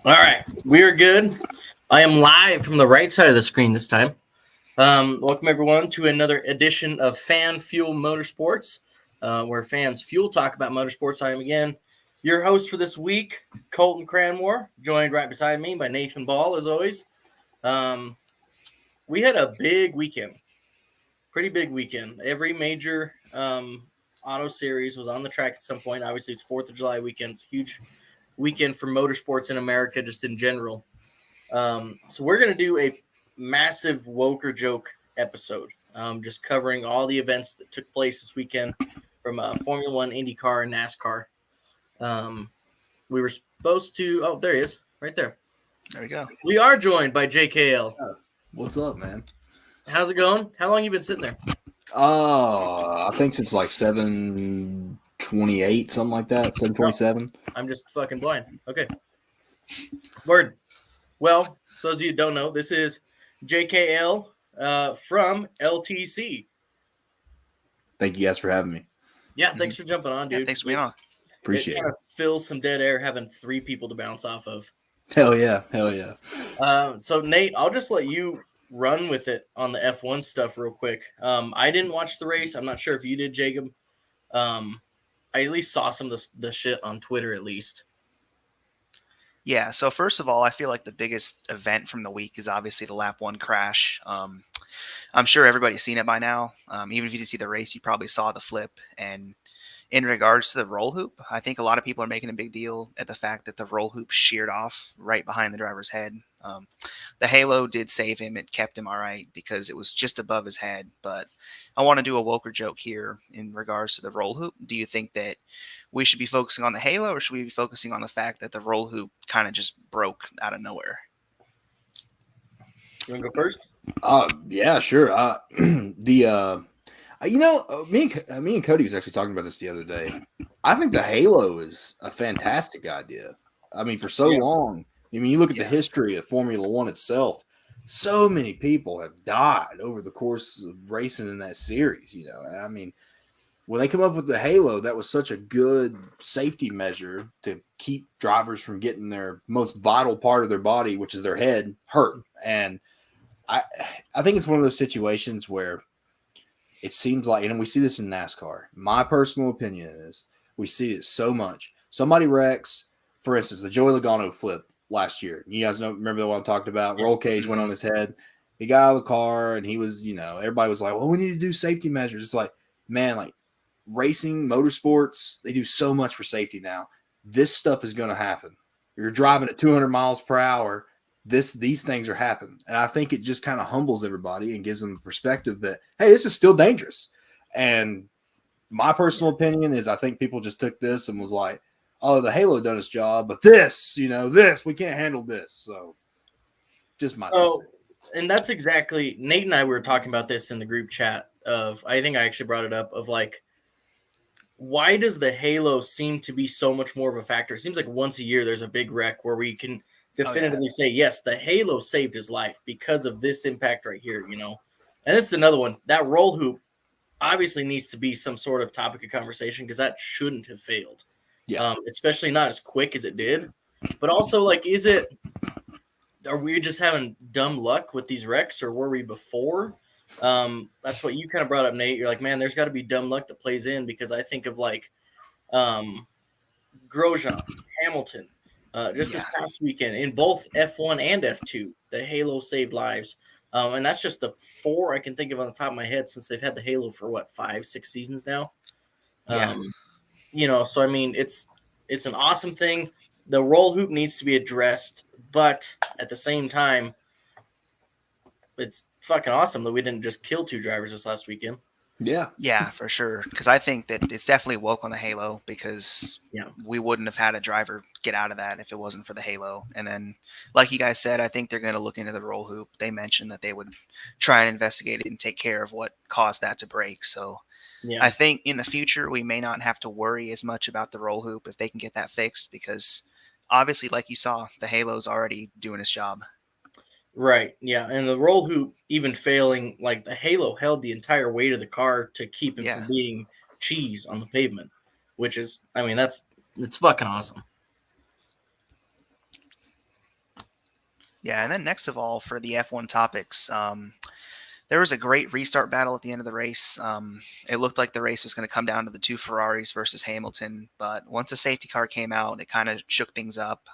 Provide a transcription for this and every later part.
All right, we're good. I am live from the right side of the screen this time. Welcome everyone to another edition of Fan Fuel Motorsports, where fans fuel talk about motorsports. I am again your host for this week, Colton Cranmore, joined right beside me by Nathan Ball, as always. We had a big weekend, pretty big weekend. Every major auto series was on the track at some point. Obviously, it's 4th of July weekend. It's a huge weekend for motorsports in America, just in general. So we're going to do a massive woke or joke episode, just covering all the events that took place this weekend from Formula One, IndyCar, and NASCAR. We were supposed to. Oh, there he is, right there. There we go. We are joined by JKL. What's up, man? How's it going? How long you been sitting there? I think since like 7:28, something like that. 7:27. I'm just fucking blind. Okay. Word. Well, those of you who don't know, this is JKL from LTC. Thank you guys for having me. Yeah, thanks for jumping on, dude. Yeah, thanks for being on. Appreciate it. Kind of fills some dead air having 3 people to bounce off of. Hell yeah. Hell yeah. So, Nate, I'll just let you run with it on the F1 stuff real quick. I didn't watch the race. I'm not sure if you did, Jacob. I at least saw some of the shit on Twitter, at least. Yeah, so first of all, I feel like the biggest event from the week is obviously the lap 1 crash. I'm sure everybody's seen it by now. Even if you didn't see the race, you probably saw the flip. And in regards to the roll hoop, I think a lot of people are making a big deal at the fact that the roll hoop sheared off right behind the driver's head. The halo did save him. It kept him all right because it was just above his head. But I want to do a woker joke here in regards to the roll hoop. Do you think that we should be focusing on the halo, or should we be focusing on the fact that the roll hoop kind of just broke out of nowhere? You want to go first? Yeah, sure. Me and Cody was actually talking about this the other day. I think the halo is a fantastic idea. I mean, for so long, you look at the history of Formula One itself, so many people have died over the course of racing in that series. I mean, when they come up with the halo, that was such a good safety measure to keep drivers from getting their most vital part of their body, which is their head, hurt. And I think it's one of those situations where it seems like, and we see this in NASCAR. My personal opinion is we see it so much. Somebody wrecks, for instance, the Joey Logano flip last year. You guys remember the one I'm talking about? Roll cage went on his head. He got out of the car, and he was, everybody was like, well, we need to do safety measures. It's like, man, like racing, motorsports, they do so much for safety now. This stuff is going to happen. You're driving at 200 miles per hour. These things are happening. And I think it just kind of humbles everybody and gives them the perspective that, hey, this is still dangerous. And my personal opinion is I think people just took this and was like, oh, the halo done its job, but this, we can't handle this. So just my and that's exactly, Nate and I were talking about this in the group chat I think I actually brought it up, of like, why does the halo seem to be so much more of a factor? It seems like once a year there's a big wreck where we can definitively say, yes, the halo saved his life because of this impact right here, And this is another one. That roll hoop obviously needs to be some sort of topic of conversation because that shouldn't have failed. Yeah. Especially not as quick as it did. But also, like, are we just having dumb luck with these wrecks, or were we before? That's what you kind of brought up, Nate. You're like, man, there's got to be dumb luck that plays in, because I think of like Grosjean, Hamilton, this past weekend in both F1 and F2, the halo saved lives. And that's just the 4 I can think of on the top of my head since they've had the halo for 5-6 seasons now. So I mean, it's an awesome thing. The roll hoop needs to be addressed, but at the same time, it's fucking awesome that we didn't just kill 2 drivers this last weekend. Yeah, for sure. Because I think that it's definitely woke on the halo, because we wouldn't have had a driver get out of that if it wasn't for the halo. And then, like you guys said, I think they're going to look into the roll hoop. They mentioned that they would try and investigate it and take care of what caused that to break. So I think in the future, we may not have to worry as much about the roll hoop if they can get that fixed, because obviously, like you saw, the halo's already doing its job. Right, yeah, and the roll hoop even failing, like the halo held the entire weight of the car to keep him from being cheese on the pavement, which is, I mean, it's fucking awesome. Yeah, and then next of all, for the F1 topics, there was a great restart battle at the end of the race. It looked like the race was going to come down to the two Ferraris versus Hamilton, but once the safety car came out, it kind of shook things up.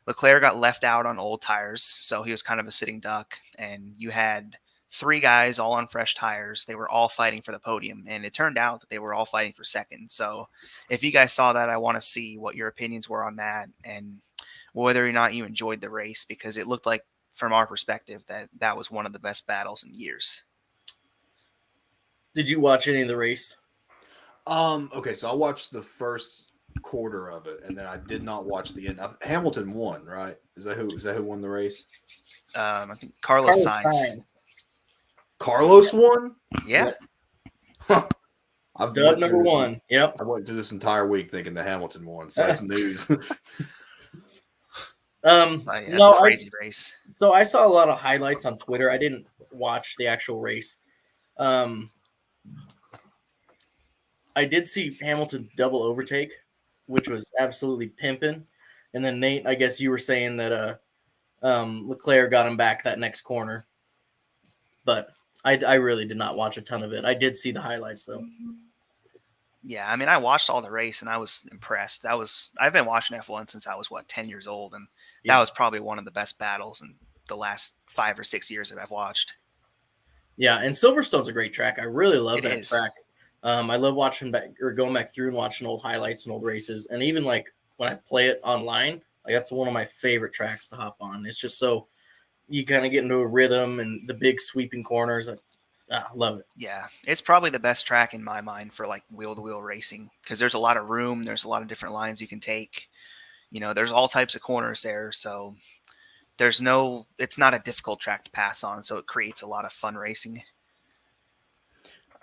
Leclerc got left out on old tires, so he was kind of a sitting duck, and you had three guys all on fresh tires. They were all fighting for the podium, and it turned out that they were all fighting for second. So if you guys saw that, I want to see what your opinions were on that and whether or not you enjoyed the race, because it looked like, from our perspective, that was one of the best battles in years. Did you watch any of the race? Okay, so I watched the first quarter of it, and then I did not watch the end. Hamilton won, right? Is that who won the race? I think Carlos Sainz. Carlos won? Yeah. I've Dub number one. Yep. I went through this entire week thinking the Hamilton won, so that's news. That's a crazy race. So I saw a lot of highlights on Twitter. I didn't watch the actual race. I did see Hamilton's double overtake, which was absolutely pimping. And then Nate, I guess you were saying that Leclerc got him back that next corner. But I really did not watch a ton of it. I did see the highlights though. Yeah, I mean, I watched all the race and I was impressed. I've been watching F1 since I was 10 years old, and that was probably one of the best battles in the last 5 or 6 years that I've watched. Yeah, and Silverstone's a great track. I really love that track. I love watching going back through and watching old highlights and old races, and even like when I play it online, like that's one of my favorite tracks to hop on. It's just so you kind of get into a rhythm and the big sweeping corners. I love it. Yeah, it's probably the best track in my mind for like wheel-to-wheel racing, because there's a lot of room. There's a lot of different lines you can take. There's all types of corners there, so it's not a difficult track to pass on, so it creates a lot of fun racing.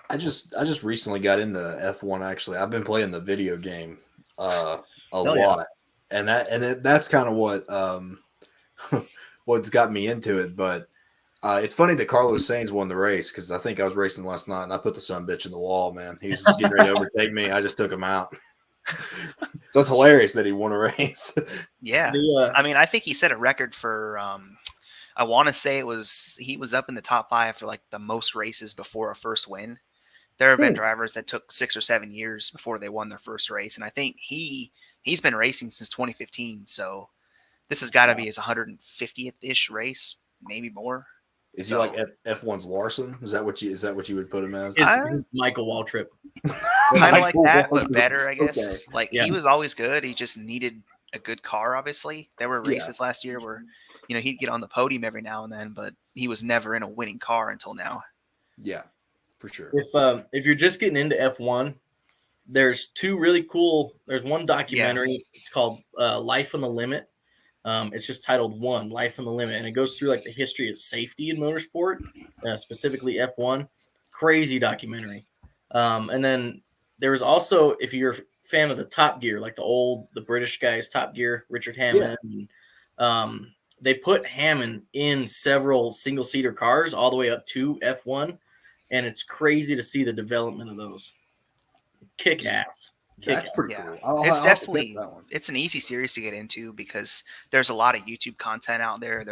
I just recently got into F1. Actually, I've been playing the video game a lot, and that's kind of what's got me into it. But it's funny that Carlos Sainz won the race, because I think I was racing last night and I put the sumbitch in the wall. Man, he was getting ready to overtake me. I just took him out. So it's hilarious that he won a race. Yeah, I mean, I think he set a record for. I want to say he was up in the top 5 for like the most races before a first win. There have been drivers that took 6 or 7 years before they won their first race, and I think he's been racing since 2015. So this has got to be his 150th-ish race, maybe more. Is he like F1's Larson? Is that what you would put him as? It's Michael Waltrip. Kind of like that, but better, I guess. Okay. Like he was always good. He just needed a good car. Obviously, there were races last year where he'd get on the podium every now and then, but he was never in a winning car until now. Yeah, for sure. If you're just getting into F1, there's two really cool. There's one documentary. Yeah. It's called Life on the Limit. It's just titled One, Life on the Limit, and it goes through like the history of safety in motorsport, specifically F1. Crazy documentary. And then there was also, if you're a fan of the Top Gear, like the British guys, Top Gear, Richard Hammond. Yeah. They put Hammond in several single-seater cars all the way up to F1, and it's crazy to see the development of those. Kick ass. That's pretty cool. It's definitely it's an easy series to get into because there's a lot of YouTube content out there.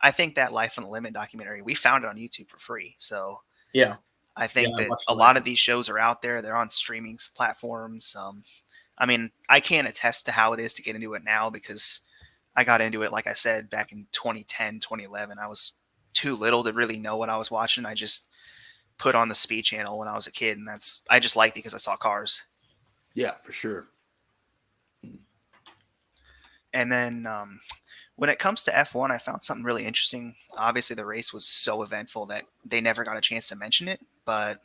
I think that Life on the Limit documentary, we found it on YouTube for free. So yeah, I think that a lot of these shows are out there. They're on streaming platforms. I mean, I can't attest to how it is to get into it now because I got into it, like I said, back in 2010, 2011. I was too little to really know what I was watching. I just put on the Speed Channel when I was a kid, and I just liked it because I saw cars. Yeah, for sure. And then when it comes to F1, I found something really interesting. Obviously, the race was so eventful that they never got a chance to mention it. But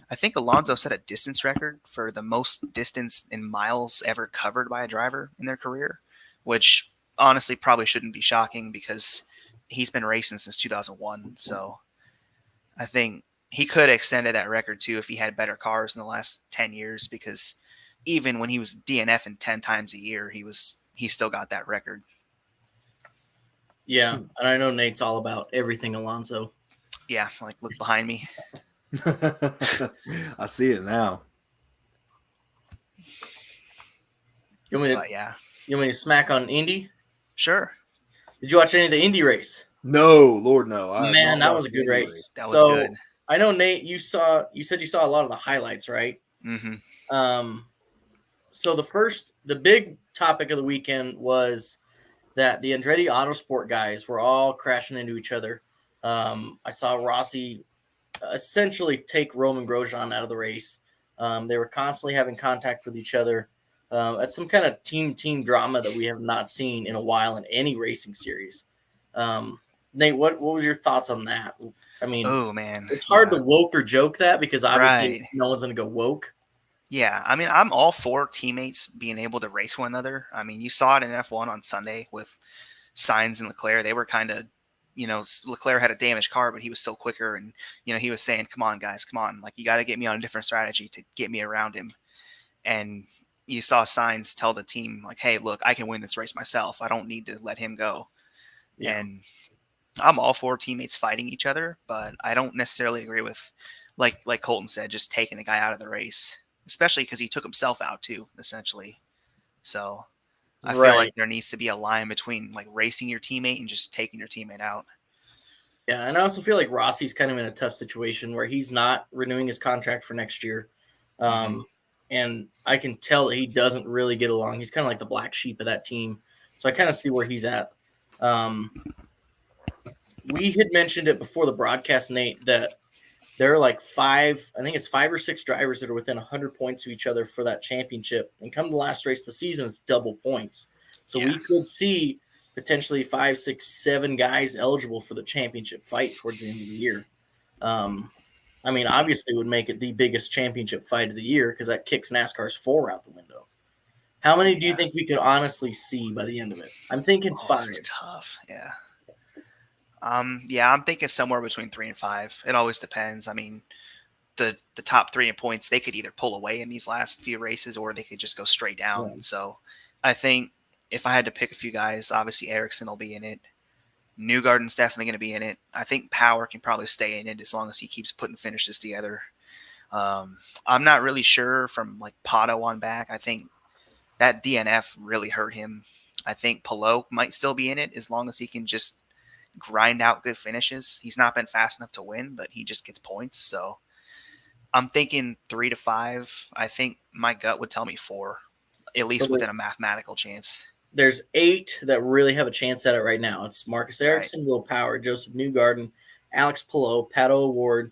I think Alonso set a distance record for the most distance in miles ever covered by a driver in their career, which honestly probably shouldn't be shocking because he's been racing since 2001. So I think he could have extended that record too if he had better cars in the last 10 years, because even when he was DNFing 10 times a year, he still got that record. Yeah, and I know Nate's all about everything Alonso. Yeah, like look behind me. I see it now. You want me to smack on Indy? Sure. Did you watch any of the Indy race? No, Lord, no. I have Man, not that watched was a good any race. That was So good. I know, Nate, you said you saw a lot of the highlights, right? Mm-hmm. So the big topic of the weekend was that the Andretti Autosport guys were all crashing into each other. I saw Rossi essentially take Roman Grosjean out of the race. They were constantly having contact with each other. That's some kind of team drama that we have not seen in a while in any racing series. Nate, what was your thoughts on that? I mean, Oh man, it's hard yeah, to woke or joke that because obviously right. no one's going to go woke. Yeah, I mean, I'm all for teammates being able to race one another. I mean, you saw it in F1 on Sunday with Sainz and Leclerc. They were kind of, Leclerc had a damaged car, but he was still quicker, and he was saying, "Come on, guys, come on! Like you got to get me on a different strategy to get me around him." And you saw Sainz tell the team, like, "Hey, look, I can win this race myself. I don't need to let him go." Yeah. And I'm all for teammates fighting each other, but I don't necessarily agree with, like Colton said, just taking a guy out of the race, especially because he took himself out too, essentially. So I feel like Right. there needs to be a line between like racing your teammate and just taking your teammate out. Yeah, and I also feel like Rossi's kind of in a tough situation where he's not renewing his contract for next year. Mm-hmm. And I can tell that he doesn't really get along. He's kind of like the black sheep of that team. So I kind of see where he's at. We had mentioned it before the broadcast, Nate, that there are like I think it's 5 or 6 drivers that are within 100 points of each other for that championship. And come the last race of the season, it's double points. So Yeah. we could see potentially 5, 6, 7 guys eligible for the championship fight towards the end of the year. I mean, obviously, it would make it the biggest championship fight of the year because that kicks NASCAR's 4 out the window. How many do you Yeah. think we could honestly see by the end of it? I'm thinking Oh, 5. this is tough. Yeah. Yeah, I'm thinking somewhere between 3 and 5. It always depends. I mean, the top 3 in points, they could either pull away in these last few races or they could just go straight down. Yeah. So I think if I had to pick a few guys, obviously Ericsson will be in it. Newgarden's definitely going to be in it. I think Power can probably stay in it as long as he keeps putting finishes together. I'm not really sure from like Pato on back. I think that DNF really hurt him. I think Palou might still be in it as long as he can just grind out good finishes. He's not been fast enough to win, but he just gets points. So I'm thinking 3 to 5. I think my gut would tell me 4, at least So within a mathematical chance. there's 8 that really have a chance at it right now. It's Marcus Right. Ericsson, Will Power, Joseph Newgarden, Alex Palou, Pato O'Ward,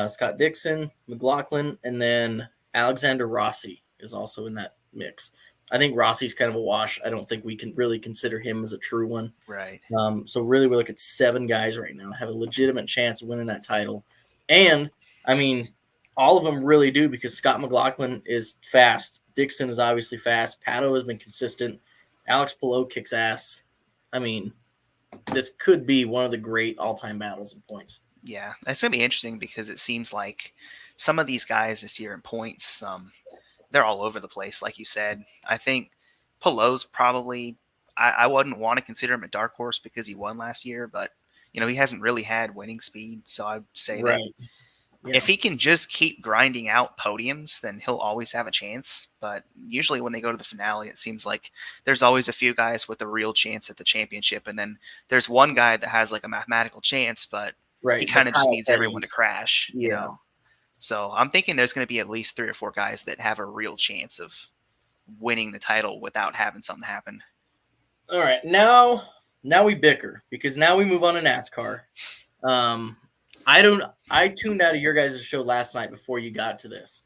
Scott Dixon, McLaughlin, and then Alexander Rossi is also in that mix. I think Rossi's kind of a wash. I don't think we can really consider him as a true one. Right. So really, we're looking at 7 guys right now have a legitimate chance of winning that title. And I mean, all of them really do because Scott McLaughlin is fast. Dixon is obviously fast. Pato has been consistent. Alex Palou kicks ass. I mean, this could be one of the great all-time battles in points. Yeah, it's going to be interesting because it seems like some of these guys this year in points, they're all over the place, like you said. I think Palou's probably, I wouldn't want to consider him a dark horse because he won last year, but, he hasn't really had winning speed. So I'd say that Right. Yeah. if he can just keep grinding out podiums, then he'll always have a chance. But usually when they go to the finale, it seems like there's always a few guys with a real chance at the championship. And then there's one guy that has like a mathematical chance, but he Right. kind of just Kyle needs everyone to Petty's. crash, Yeah. So I'm thinking there's going to be at least 3 or 4 guys that have a real chance of winning the title without having something happen. All right. Now we bicker because now we move on to NASCAR. I tuned out of your guys' show last night before you got to this.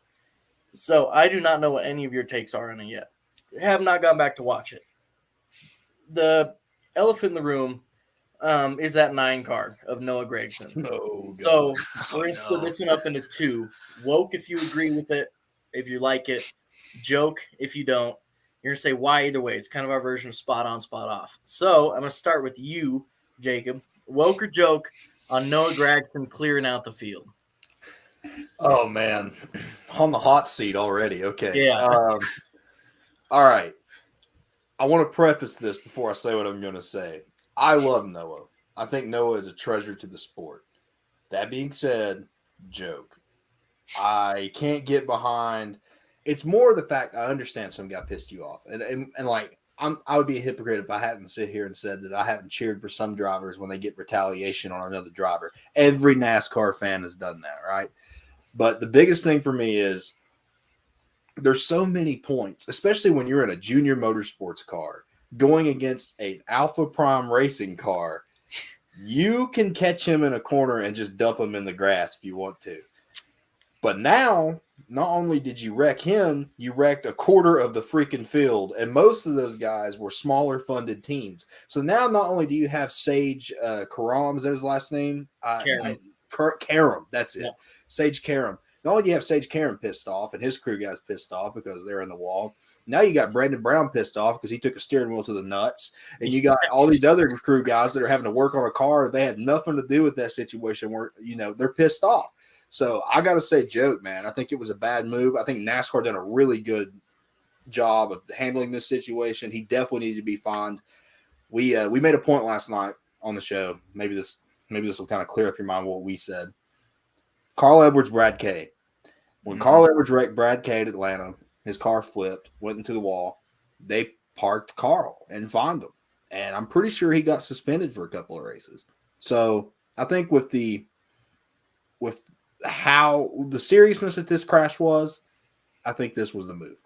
So I do not know what any of your takes are on it yet. Have not gone back to watch it. The elephant in the room is that 9 car of Noah Gragson. No. So God. we're going to split this one up into 2. Woke if you agree with it, if you like it. Joke if you don't. You're going to say why either way. It's kind of our version of spot on, spot off. So I'm going to start with you, Jacob. Woke or joke on Noah Gragson clearing out the field? Oh man, on the hot seat already. Okay. Yeah. All right. I want to preface this before I say what I'm going to say. I love Noah. I think Noah is a treasure to the sport. That being said, joke. I can't get behind. It's more the fact I understand some guy pissed you off, and like I would be a hypocrite if I hadn't sit here and said that I haven't cheered for some drivers when they get retaliation on another driver. Every NASCAR fan has done that, right? But the biggest thing for me is there's so many points, especially when you're in a junior motorsports car going against an Alpha Prime racing car. You can catch him in a corner and just dump him in the grass if you want to. But now, not only did you wreck him, you wrecked a quarter of the freaking field. And most of those guys were smaller funded teams. So now not only do you have Sage Karam, is that his last name? Karam, that's it. Yeah. Sage Karam. Not only do you have Sage Karam pissed off and his crew guys pissed off because they're in the wall, now you got Brandon Brown pissed off because he took a steering wheel to the nuts. And you got all these other crew guys that are having to work on a car. They had nothing to do with that situation where, they're pissed off. So I got to say, joke, man, I think it was a bad move. I think NASCAR done a really good job of handling this situation. He definitely needed to be fined. We made a point last night on the show. Maybe this will kind of clear up your mind what we said. Carl Edwards, Brad Kay. When Carl Edwards wrecked Brad Kay at Atlanta, his car flipped, went into the wall. They parked Carl and fined him. And I'm pretty sure he got suspended for a couple of races. So I think with how the seriousness that this crash was, I think this was the move.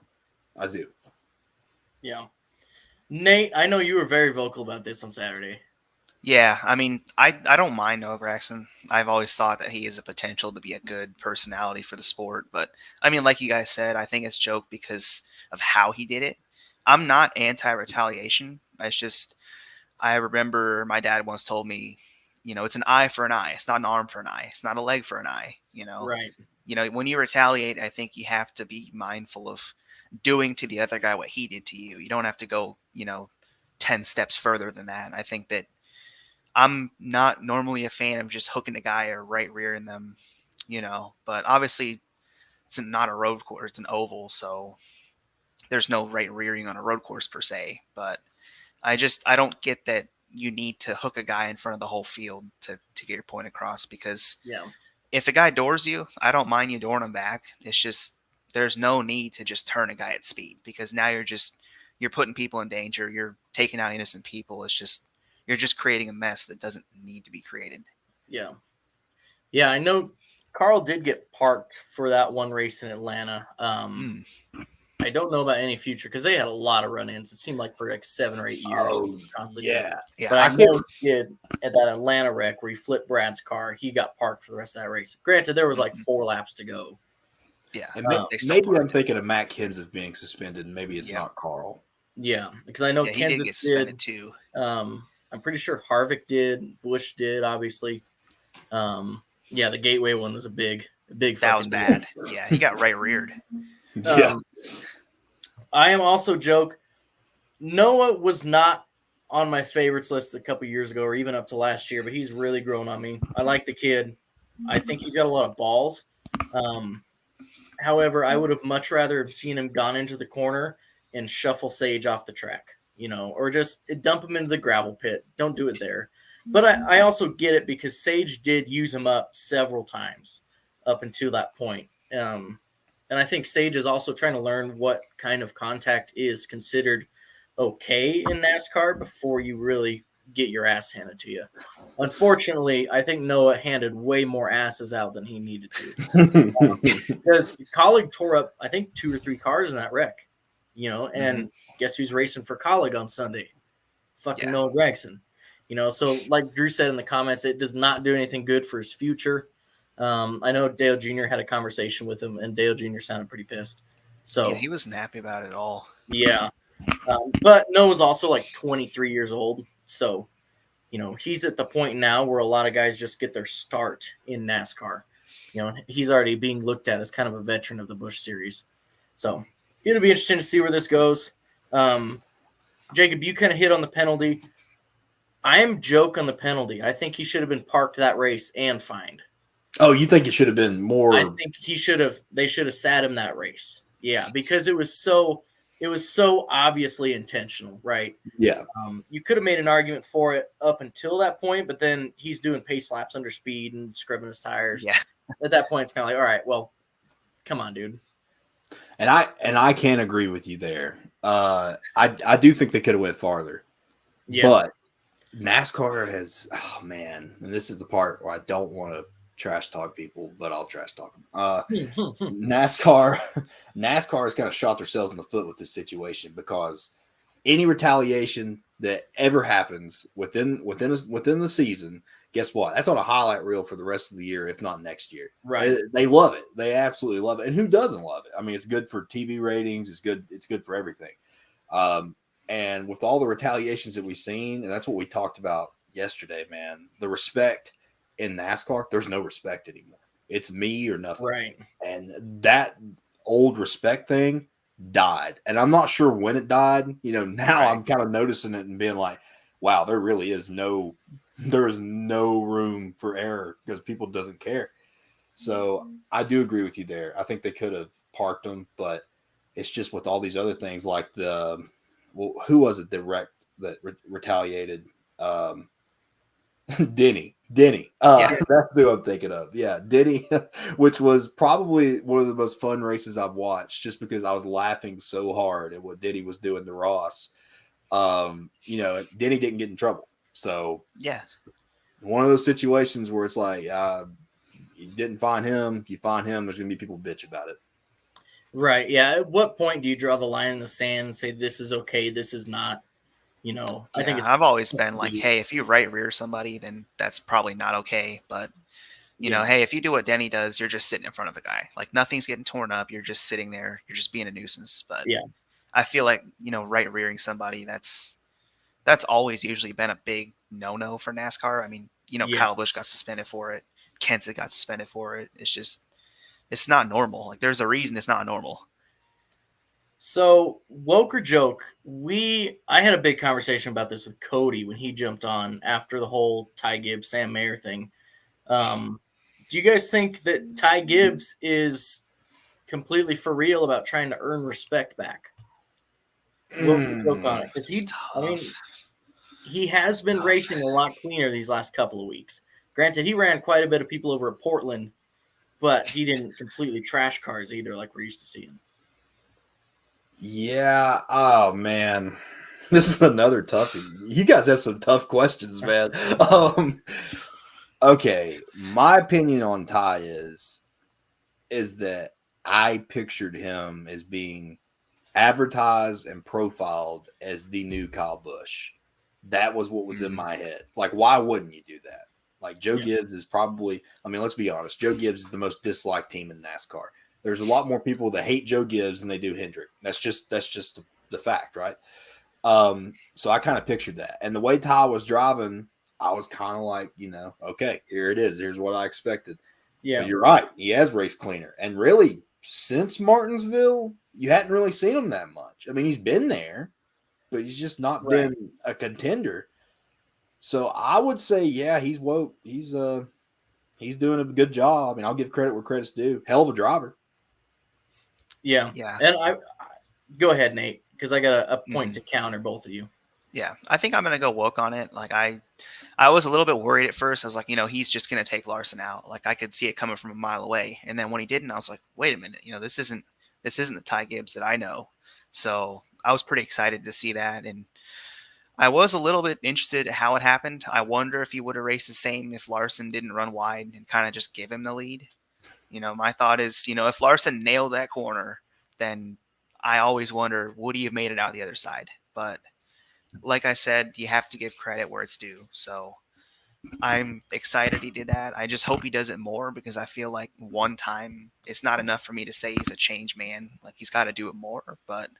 I do. Yeah. Nate, I know you were very vocal about this on Saturday. Yeah, I mean, I don't mind Noah Gragson. I've always thought that he has a potential to be a good personality for the sport. But, I mean, like you guys said, I think it's joke because of how he did it. I'm not anti-retaliation. It's just, I remember my dad once told me, it's an eye for an eye. It's not an arm for an eye. It's not a leg for an eye, Right. When you retaliate, I think you have to be mindful of doing to the other guy what he did to you. You don't have to go, 10 steps further than that. I think that I'm not normally a fan of just hooking a guy or right rearing them, but obviously it's not a road course. It's an oval. So there's no right rearing on a road course per se, but I don't get that you need to hook a guy in front of the whole field to get your point across, because if a guy doors you, I don't mind you dooring him back. It's just, there's no need to just turn a guy at speed, because now you're putting people in danger. You're taking out innocent people. It's just, you're just creating a mess that doesn't need to be created. Yeah. Yeah, I know Carl did get parked for that one race in Atlanta. I don't know about any future because they had a lot of run-ins. It seemed like for like 7 or 8 years. Yeah. But I know he did at that Atlanta wreck where he flipped Brad's car. He got parked for the rest of that race. Granted, there was like 4 laps to go. Yeah. And maybe I'm thinking of Matt Kenseth being suspended. And maybe it's not Carl. Yeah, because I know he did get suspended too. I'm pretty sure Harvick did. Busch did, obviously. The Gateway one was a big. That was bad. Yeah, he got right reared. I am also joke. Noah was not on my favorites list a couple years ago or even up to last year, but he's really grown on me. I like the kid. I think he's got a lot of balls. However, I would have much rather have seen him gone into the corner and shuffle Sage off the track, or just dump him into the gravel pit. Don't do it there. But I also get it because Sage did use him up several times up until that point. And I think Sage is also trying to learn what kind of contact is considered okay in NASCAR before you really get your ass handed to you. Unfortunately, I think Noah handed way more asses out than he needed to. Because Colleague tore up, I think, 2 or 3 cars in that wreck. And guess who's racing for Colleague on Sunday? Fucking Noah Gragson. So like Drew said in the comments, it does not do anything good for his future. I know Dale Jr. had a conversation with him, and Dale Jr. sounded pretty pissed. So he wasn't happy about it at all. Yeah. But Noah's also like 23 years old. So, he's at the point now where a lot of guys just get their start in NASCAR. He's already being looked at as kind of a veteran of the Busch Series. So it'll be interesting to see where this goes. Jacob, you kind of hit on the penalty. I am joke on the penalty. I think he should have been parked that race and fined. Oh, you think it should have been more? I think they should have sat him that race. Yeah, because it was so obviously intentional, right? Yeah. You could have made an argument for it up until that point, but then he's doing pace laps under speed and scrubbing his tires. Yeah. At that point, it's kind of like, all right, well, come on, dude. And I can't agree with you there. I do think they could have went farther, but NASCAR has, oh man, and this is the part where I don't want to trash talk people, but I'll trash talk them. NASCAR has kind of shot themselves in the foot with this situation because any retaliation that ever happens within the season, guess what? That's on a highlight reel for the rest of the year, if not next year. Right. They love it. They absolutely love it. And who doesn't love it? I mean, it's good for TV ratings. It's good for everything. And with all the retaliations that we've seen, and that's what we talked about yesterday, man, the respect in NASCAR, there's no respect anymore. It's me or nothing. Right. And that old respect thing died. And I'm not sure when it died. Now I'm kind of noticing it and being like, wow, there is no room for error because people doesn't care. So I do agree with you there. I think they could have parked them, but it's just with all these other things like who was it that retaliated? Denny. That's who I'm thinking of. Yeah, Denny, which was probably one of the most fun races I've watched just because I was laughing so hard at what Denny was doing to Ross. Denny didn't get in trouble. So, yeah, one of those situations where it's like, you didn't find him, you find him, there's going to be people bitch about it. Right. Yeah. At what point do you draw the line in the sand and say, this is okay, this is not? I think I've always been like, hey, if you right rear somebody, then that's probably not okay. But, hey, if you do what Denny does, you're just sitting in front of a guy. Like nothing's getting torn up. You're just sitting there. You're just being a nuisance. But I feel like, right rearing somebody, that's always usually been a big no-no for NASCAR. I mean, Kyle Busch got suspended for it. Kenseth got suspended for it. It's not normal. Like there's a reason it's not normal. So, woke or joke, I had a big conversation about this with Cody when he jumped on after the whole Ty Gibbs, Sam Mayer thing. Do you guys think that Ty Gibbs is completely for real about trying to earn respect back? Woke or joke on it? Because he has been racing a lot cleaner these last couple of weeks. Granted, he ran quite a bit of people over at Portland, but he didn't completely trash cars either like we're used to seeing. Yeah. Oh man, this is another toughie. You guys have some tough questions, man. Okay, my opinion on Ty is that I pictured him as being advertised and profiled as the new Kyle Busch. That was what was in my head. Like, why wouldn't you do that? Like Joe Gibbs is probably. I mean, let's be honest. Joe Gibbs is the most disliked team in NASCAR. There's a lot more people that hate Joe Gibbs than they do Hendrick. That's just the fact, right? So I kind of pictured that. And the way Ty was driving, I was kind of like, okay, here it is. Here's what I expected. Yeah. But you're right. He has raced cleaner. And really, since Martinsville, you hadn't really seen him that much. I mean, he's been there, but he's just not been a contender. So I would say, yeah, he's woke. He's doing a good job. I mean, I'll give credit where credit's due. Hell of a driver. Yeah. And I go ahead, Nate, because I got a point to counter both of you. Yeah, I think I'm going to go woke on it. Like I was a little bit worried at first. I was like, he's just going to take Larson out. Like I could see it coming from a mile away. And then when he didn't, I was like, wait a minute, this isn't the Ty Gibbs that I know. So I was pretty excited to see that. And I was a little bit interested in how it happened. I wonder if he would have raced the same if Larson didn't run wide and kind of just give him the lead. My thought is, if Larson nailed that corner, then I always wonder, would he have made it out the other side? But like I said, you have to give credit where it's due. So I'm excited he did that. I just hope he does it more because I feel like one time it's not enough for me to say he's a change man. Like he's got to do it more. But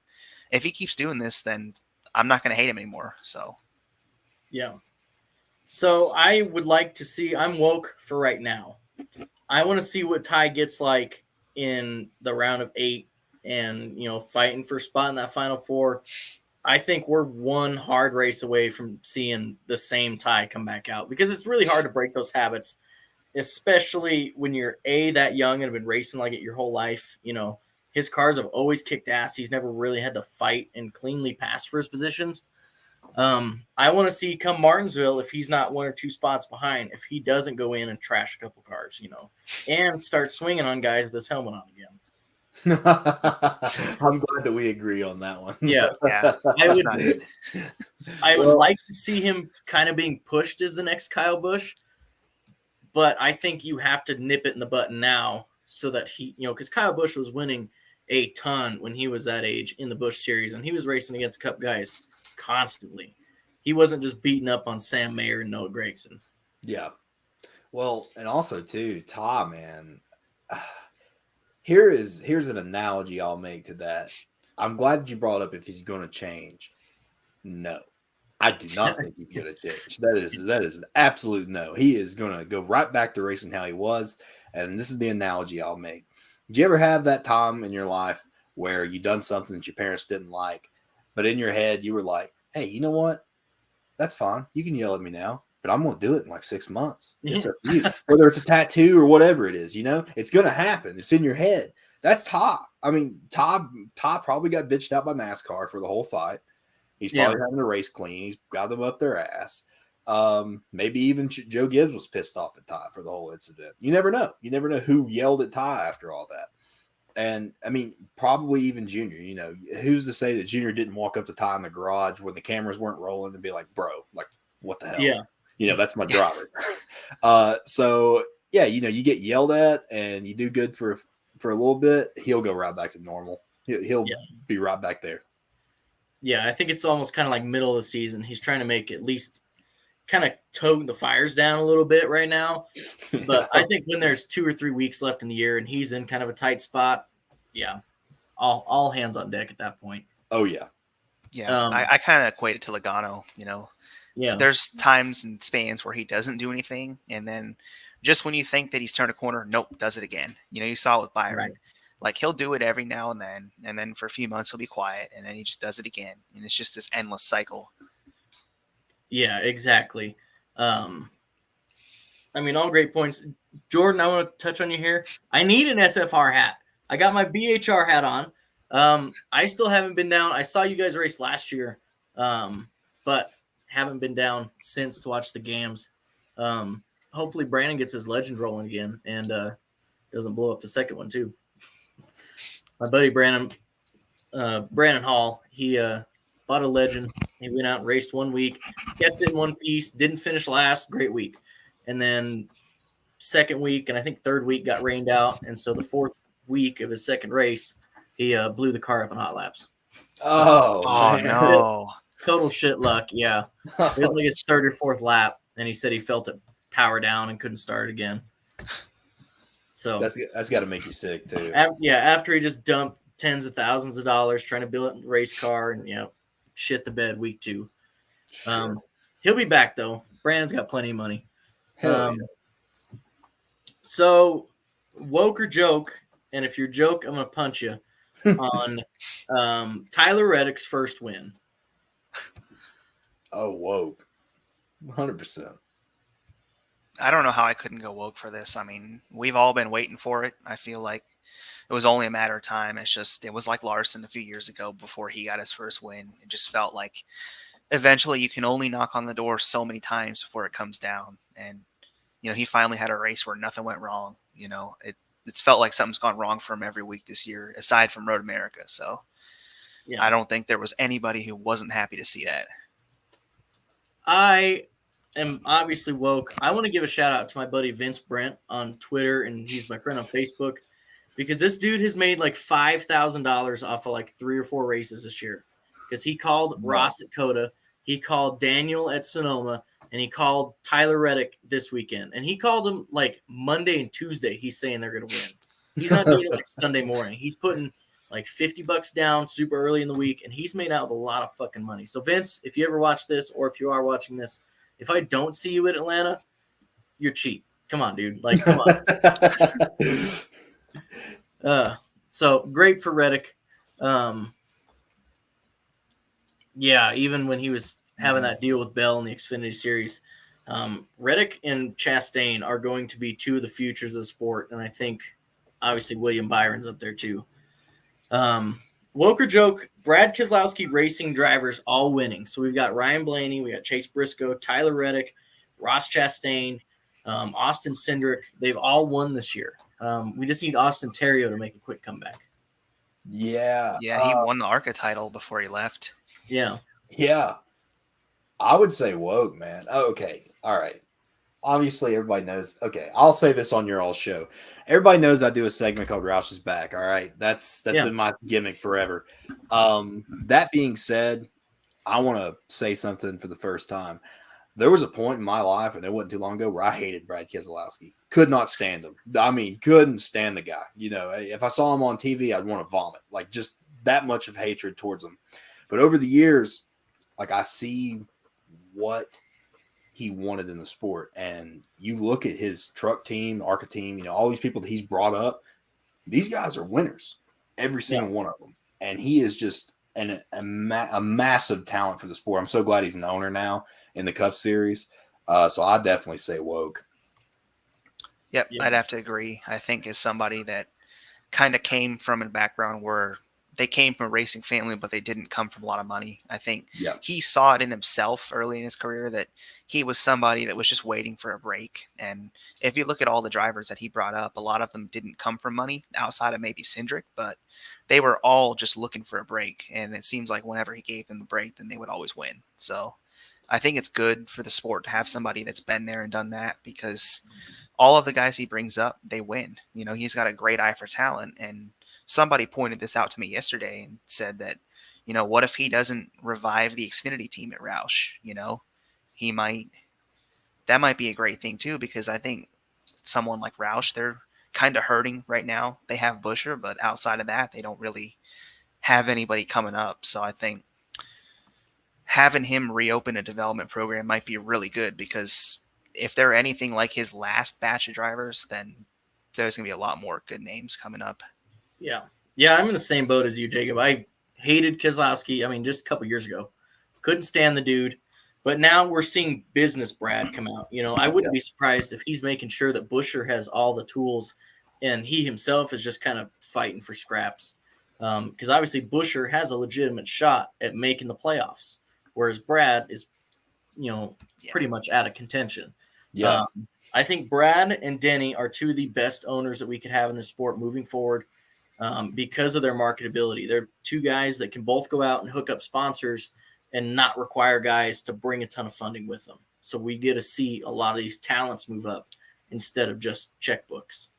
if he keeps doing this, then I'm not going to hate him anymore. So, yeah. So I would like to see, I'm woke for right now. I want to see what Ty gets like in the round of 8 and, fighting for a spot in that Final Four. I think we're one hard race away from seeing the same Ty come back out because it's really hard to break those habits, especially when you're that young and have been racing like it your whole life. His cars have always kicked ass. He's never really had to fight and cleanly pass for his positions. I want to see come Martinsville if he's not 1 or 2 spots behind, if he doesn't go in and trash a couple cars, and start swinging on guys with his helmet on again. I'm glad glad that we agree on that one. Yeah. Yeah, I that's would, not good. I would like to see him kind of being pushed as the next Kyle Busch, but I think you have to nip it in the butt now so that he, because Kyle Busch was winning a ton when he was that age in the Busch Series, and he was racing against Cup guys constantly. He wasn't just beating up on Sam Mayer and Noah Gragson. Yeah. Well, and also too, Tom, man. Here's an analogy I'll make to that. I'm glad that you brought up if he's going to change. No, I do not think he's going to change. That is an absolute no. He is going to go right back to racing how he was. And this is the analogy I'll make. Did you ever have that time in your life where you done something that your parents didn't like, but in your head you were like, "Hey, you know what? That's fine. You can yell at me now, but I'm going to do it in like 6 months. It's up to you." Whether it's a tattoo or whatever it is, it's going to happen. It's in your head. That's Todd. I mean, Todd probably got bitched out by NASCAR for the whole fight. He's probably having the race clean. He's got them up their ass. Maybe even Joe Gibbs was pissed off at Ty for the whole incident. You never know. You never know who yelled at Ty after all that. And I mean, probably even Junior. Who's to say that Junior didn't walk up to Ty in the garage when the cameras weren't rolling and be like, "Bro, like, what the hell?" Yeah. That's my driver. So yeah, you get yelled at and you do good for a little bit. He'll go right back to normal. He'll be right back there. Yeah, I think it's almost kind of like middle of the season. He's trying to make at least kind of tone the fires down a little bit right now. But I think when there's 2 or 3 weeks left in the year and he's in kind of a tight spot, all hands on deck at that point. Oh, yeah. Yeah, I kind of equate it to Logano, Yeah. So there's times and spans where he doesn't do anything, and then just when you think that he's turned a corner, nope, does it again. You saw it with Byron. Right. Like, he'll do it every now and then for a few months he'll be quiet, and then he just does it again, and it's just this endless cycle. Yeah, exactly. I mean, all great points. Jordan, I want to touch on you here. I need an SFR hat. I got my BHR hat on. I still haven't been down. I saw you guys race last year, but haven't been down since to watch the games. Hopefully Brandon gets his legend rolling again and doesn't blow up the second one too. My buddy Brandon Hall, he bought a legend. He went out and raced 1 week, kept it in one piece, didn't finish last, great week. And then second week and I think third week got rained out. And so the fourth week of his second race, he blew the car up in hot laps. So, no. Total shit luck, yeah. It was like his third or fourth lap, and he said he felt it power down and couldn't start again. So that's got to make you sick too. After he just dumped tens of thousands of dollars trying to build a race car and shit the bed week 2. Sure. He'll be back though. Brandon's got plenty of money. Hell yeah. So woke or joke, and if you're joke, I'm gonna punch you on Tyler Reddick's first win. Oh, woke. 100%. I don't know how I couldn't go woke for this. I mean, we've all been waiting for it. I feel like it was only a matter of time. It was like Larson a few years ago before he got his first win. It just felt like eventually you can only knock on the door so many times before it comes down. And, he finally had a race where nothing went wrong. It's felt like something's gone wrong for him every week this year, aside from Road America. So I don't think there was anybody who wasn't happy to see that. I am obviously woke. I want to give a shout out to my buddy Vince Brent on Twitter, and he's my friend on Facebook, because this dude has made like $5,000 off of like 3 or 4 races this year. Because he called Ross at Coda, he called Daniel at Sonoma, and he called Tyler Reddick this weekend. And he called him like Monday and Tuesday. He's saying they're going to win. He's not doing it like Sunday morning. He's putting like $50 down super early in the week, and he's made out with a lot of fucking money. So Vince, if you ever watch this, or if you are watching this, if I don't see you at Atlanta, you're cheap. Come on, dude. Like, come on. So great for Reddick. Even when he was having that deal with Bell in the Xfinity Series, Reddick and Chastain are going to be 2 of the futures of the sport, and I think obviously William Byron's up there too. Woke or joke, Brad Keselowski racing drivers all winning. So we've got Ryan Blaney, we got Chase Briscoe, Tyler Reddick, Ross Chastain, Austin Cindric. They've all won this year. We just need Austin Terrio to make a quick comeback. Yeah. Yeah, he won the ARCA title before he left. Yeah. Yeah. I would say woke, man. Okay. All right. Obviously, everybody knows. Okay. I'll say this on your all show. Everybody knows I do a segment called Roush is Back. All right. That's Yeah. been my gimmick forever. That being said, I want to say something for the first time. There was a point in my life, and it wasn't too long ago, where I hated Brad Keselowski. Could not stand him. I mean, couldn't stand the guy. You know, if I saw him on TV, I'd want to vomit. Like, just that much of hatred towards him. But over the years, like, I see what he wanted in the sport. And you look at his truck team, ARCA team, you know, all these people that he's brought up, these guys are winners, every single one of them. And he is just a massive talent for the sport. I'm so glad he's an owner now in the Cup Series. So I definitely say woke. Yep, I'd have to agree. I think as somebody that kind of came from a background where they came from a racing family, but they didn't come from a lot of money. I think he saw it in himself early in his career that he was somebody that was just waiting for a break. And if you look at all the drivers that he brought up, a lot of them didn't come from money outside of maybe Cindric, but they were all just looking for a break. And it seems like whenever he gave them the break, then they would always win. So I think it's good for the sport to have somebody that's been there and done that, because all of the guys he brings up, they win. You know, he's got a great eye for talent. And somebody pointed this out to me yesterday and said that, you know, what if he doesn't revive the Xfinity team at Roush? You know, that might be a great thing too, because I think someone like Roush, they're kind of hurting right now. They have Busher, but outside of that, they don't really have anybody coming up. So I think having him reopen a development program might be really good, because if they're anything like his last batch of drivers, then there's going to be a lot more good names coming up. Yeah. Yeah, I'm in the same boat as you, Jacob. I hated Keselowski, I mean, just a couple years ago. Couldn't stand the dude. But now we're seeing business Brad come out. You know, I wouldn't be surprised if he's making sure that Busher has all the tools and he himself is just kind of fighting for scraps. Because obviously Busher has a legitimate shot at making the playoffs, whereas Brad is, you know, pretty much out of contention. Yeah. I think Brad and Denny are two of the best owners that we could have in the sport moving forward, because of their marketability. They're two guys that can both go out and hook up sponsors and not require guys to bring a ton of funding with them. So we get to see a lot of these talents move up instead of just checkbooks.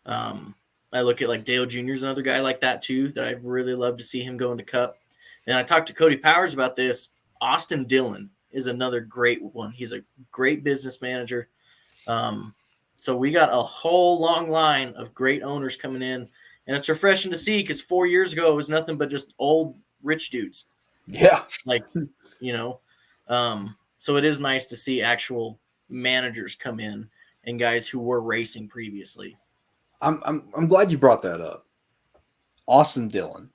I look at like Dale Jr. is another guy like that too, that I'd really love to see him go into Cup. And I talked to Cody Powers about this. Austin Dillon is another great one. He's a great business manager. So we got a whole long line of great owners coming in, and it's refreshing to see, because 4 years ago it was nothing but just old rich dudes. Yeah. Like, you know, so it is nice to see actual managers come in and guys who were racing previously. I'm glad you brought that up. Austin Dillon,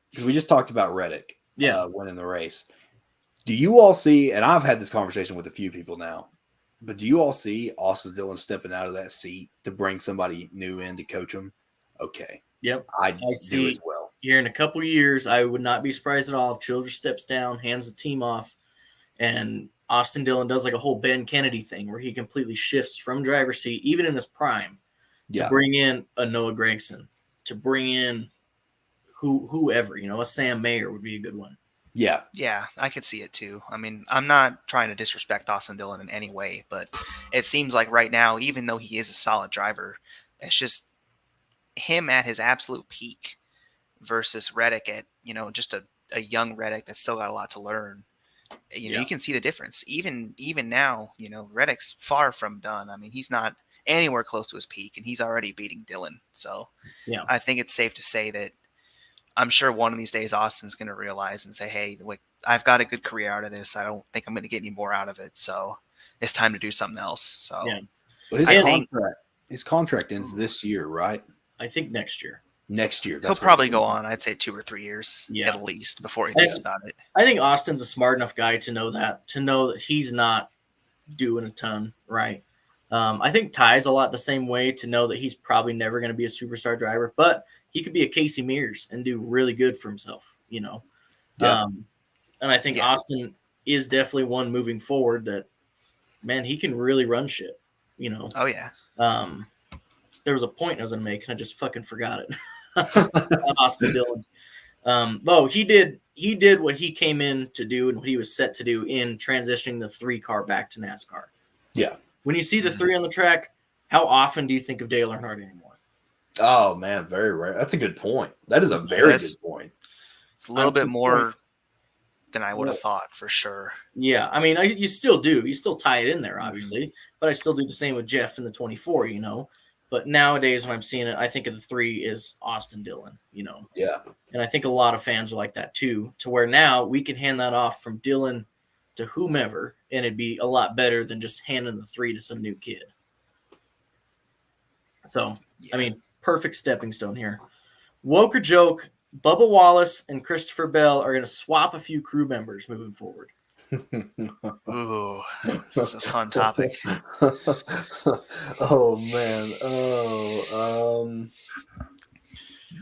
because we just talked about Reddick winning the race. Do you all see, and I've had this conversation with a few people now, but do you all see Austin Dillon stepping out of that seat to bring somebody new in to coach him? Okay. Yep. I see as well. Here in a couple of years, I would not be surprised at all if Childress steps down, hands the team off, and Austin Dillon does like a whole Ben Kennedy thing where he completely shifts from driver's seat, even in his prime, to bring in a Noah Gragson, to bring in whoever, you know, a Sam Mayer would be a good one. Yeah. Yeah, I could see it too. I mean, I'm not trying to disrespect Austin Dillon in any way, but it seems like right now, even though he is a solid driver, it's just him at his absolute peak versus Reddick at, you know, just a young Reddick that's still got a lot to learn. You know, you can see the difference. Even now, you know, Reddick's far from done. I mean, he's not anywhere close to his peak, and he's already beating Dillon. So yeah, I think it's safe to say that I'm sure one of these days Austin's going to realize and say, hey, like, I've got a good career out of this. I don't think I'm going to get any more out of it. So it's time to do something else. So his contract ends this year, right? I think next year. He'll probably go on, I'd say 2 or 3 years at least before he thinks about it. I think Austin's a smart enough guy to know that he's not doing a ton, right? I think Ty's a lot the same way, to know that he's probably never going to be a superstar driver, but he could be a Casey Mears and do really good for himself, you know? Yeah. And I think Austin is definitely one moving forward that, man, he can really run shit, you know? Oh, yeah. There was a point I was going to make, and I just fucking forgot it. Austin Dillon. He did what he came in to do and what he was set to do in transitioning the 3 car back to NASCAR. Yeah. When you see the 3 on the track, how often do you think of Dale Earnhardt anymore? Oh man, very rare. That's a good point. That is a very good point. It's a little bit more than I would have thought, for sure. Yeah, I mean, you still do. You still tie it in there, obviously. But I still do the same with Jeff in the 24, But nowadays, when I'm seeing it, I think of the 3 is Austin Dillon, Yeah. And I think a lot of fans are like that too, to where now we can hand that off from Dillon to whomever, and it'd be a lot better than just handing the 3 to some new kid. So, I mean, perfect stepping stone here. Woke or joke, Bubba Wallace and Christopher Bell are going to swap a few crew members moving forward. Ooh, this is a fun topic. Oh man.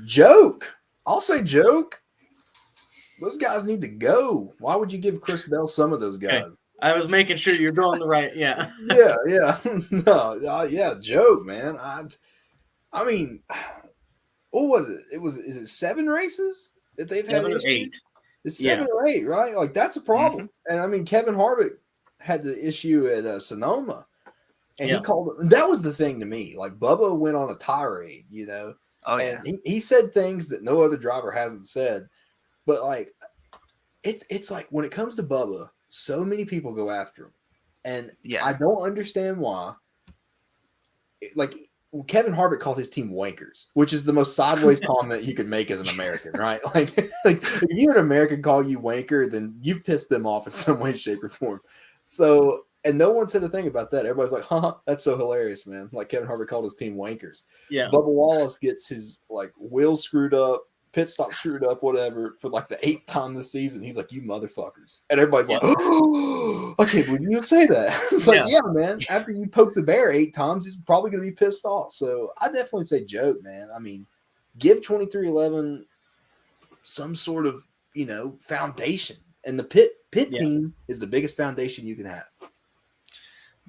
Joke. I'll say joke. Those guys need to go. Why would you give Chris Bell some of those guys? Okay. I was making sure you're going the right. Yeah. Yeah. No. Yeah. Joke, man. I mean, what was it? Is it 7 races that they've had? 7 or 8. It's 7 or 8, right? Like that's a problem. Mm-hmm. And I mean, Kevin Harvick had the issue at Sonoma, and he called it. That was the thing to me. Like Bubba went on a tirade, Oh, and yeah. he said things that no other driver hasn't said. But like, it's like when it comes to Bubba, so many people go after him, and I don't understand why. Like Kevin Harvick called his team wankers, which is the most sideways comment you could make as an American, right? Like if you're an American call you wanker, then you've pissed them off in some way, shape, or form. So, and no one said a thing about that. Everybody's like, that's so hilarious, man. Like Kevin Harvick called his team wankers. Yeah. Bubba Wallace gets his like wheels screwed up, pit stop screwed up, whatever, for like the 8th time this season. He's like, you motherfuckers. And everybody's like, oh, I can't believe you say that. It's like, yeah, man, after you poke the bear 8 times, he's probably going to be pissed off. So I definitely say joke, man. I mean, give 2311 some sort of, foundation. And the pit team is the biggest foundation you can have.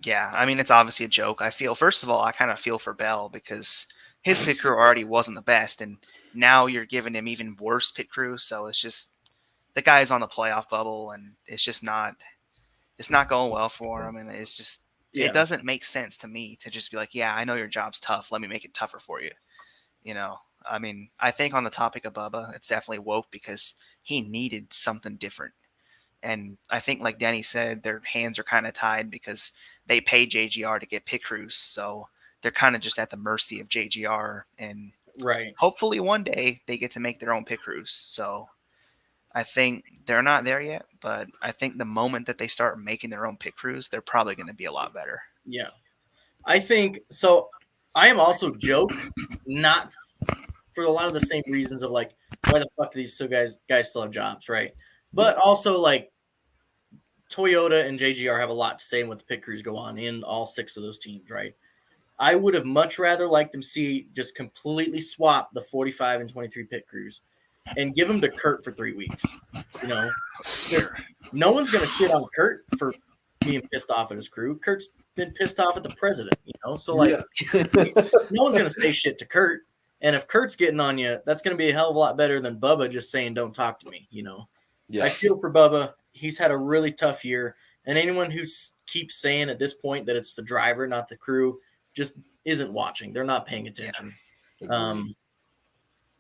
Yeah, I mean, it's obviously a joke. First of all, I kind of feel for Bell because his pit crew already wasn't the best, and now you're giving him even worse pit crew. So it's just the guy's on the playoff bubble, and it's not going well for him, and it's just it doesn't make sense to me to just be like, yeah, I know your job's tough. Let me make it tougher for you. I mean, I think on the topic of Bubba, it's definitely woke because he needed something different, and I think like Denny said, their hands are kind of tied because they pay JGR to get pit crews, so they're kind of just at the mercy of JGR, and hopefully one day they get to make their own pit crews. So I think they're not there yet, but I think the moment that they start making their own pit crews, they're probably going to be a lot better. Yeah. I think so. I am also joke, not for a lot of the same reasons of like, why the fuck do these two guys still have jobs, right? But also like Toyota and JGR have a lot to say in what the pit crews go on in all 6 of those teams, right? I would have much rather liked them see just completely swap the 45 and 23 pit crews and give them to Kurt for 3 weeks. No one's going to shit on Kurt for being pissed off at his crew. Kurt's been pissed off at the president, So like, no one's going to say shit to Kurt. And if Kurt's getting on you, that's going to be a hell of a lot better than Bubba just saying, don't talk to me, I feel for Bubba. He's had a really tough year. And anyone who keeps saying at this point that it's the driver, not the crew, just isn't watching. They're not paying attention. And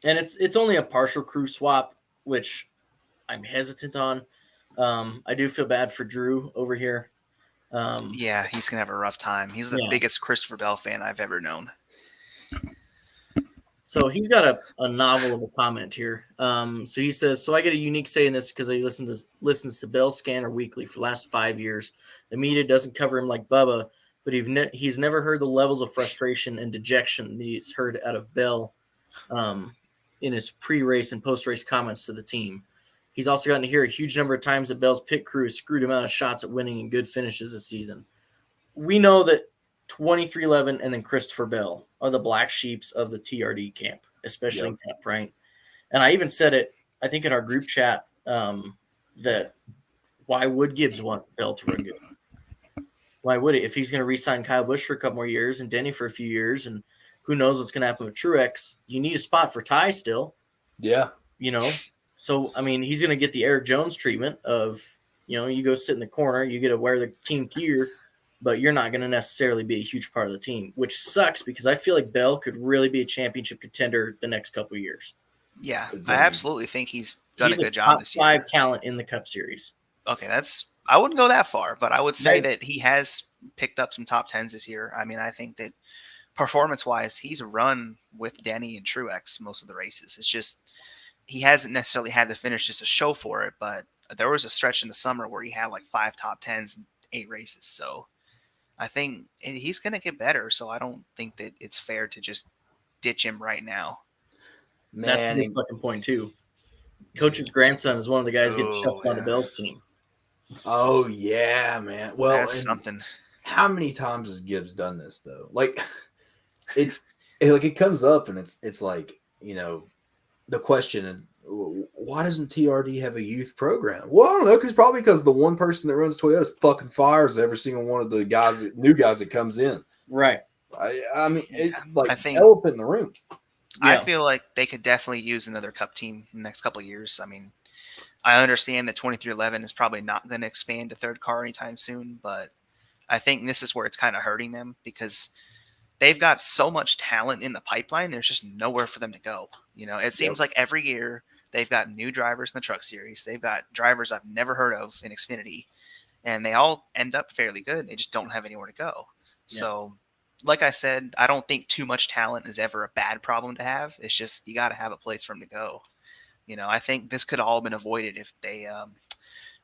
it's only a partial crew swap, which I'm hesitant on. I do feel bad for Drew over here. Yeah, he's going to have a rough time. He's the biggest Christopher Bell fan I've ever known. So he's got a novel of a comment here. So he says, so I get a unique say in this because he listens to Bell Scanner weekly for the last 5 years. The media doesn't cover him like Bubba, but he's never heard the levels of frustration and dejection that he's heard out of Bell in his pre-race and post-race comments to the team. He's also gotten to hear a huge number of times that Bell's pit crew has screwed him out of shots at winning and good finishes this season. We know that 2311 and then Christopher Bell are the black sheeps of the TRD camp, especially in Pep, right? And I even said it, I think, in our group chat that why would Gibbs want Bell to run good? Why would he? If he's going to re-sign Kyle Busch for a couple more years and Denny for a few years and Who knows what's going to happen with Truex? You need a spot for Ty still. Yeah. So, I mean, he's going to get the Eric Jones treatment of, you go sit in the corner, you get to wear the team gear, but you're not going to necessarily be a huge part of the team, which sucks because I feel like Bell could really be a championship contender the next couple of years. Yeah, I absolutely think he's done a good job top this year. 5 talent in the Cup Series. Okay, I wouldn't go that far, but I would say that he has picked up some top 10s this year. I mean, I think that performance-wise, he's run with Denny and Truex most of the races. It's just he hasn't necessarily had the finish just to show for it, but there was a stretch in the summer where he had like 5 top 10s in 8 races. So I think he's going to get better. So I don't think that it's fair to just ditch him right now. Man, that's a good fucking point too. Coach's grandson is one of the guys getting shuffled on the Bills team. Oh yeah, man. Well, that's something. How many times has Gibbs done this though? Like, it comes up and it's like, the question: why doesn't TRD have a youth program? Well, I don't know, because the one person that runs Toyota fucking fires every single one of the new guys that comes in. Right. I mean, it's like I think elephant in the room. I feel like they could definitely use another Cup team in the next couple of years. I mean, I understand that 2311 is probably not going to expand to third car anytime soon, but I think this is where it's kind of hurting them because they've got so much talent in the pipeline. There's just nowhere for them to go. It seems like every year they've got new drivers in the Truck Series. They've got drivers I've never heard of in Xfinity, and they all end up fairly good. They just don't have anywhere to go. Yeah. So, like I said, I don't think too much talent is ever a bad problem to have. It's just you got to have a place for them to go. I think this could have all been avoided if they,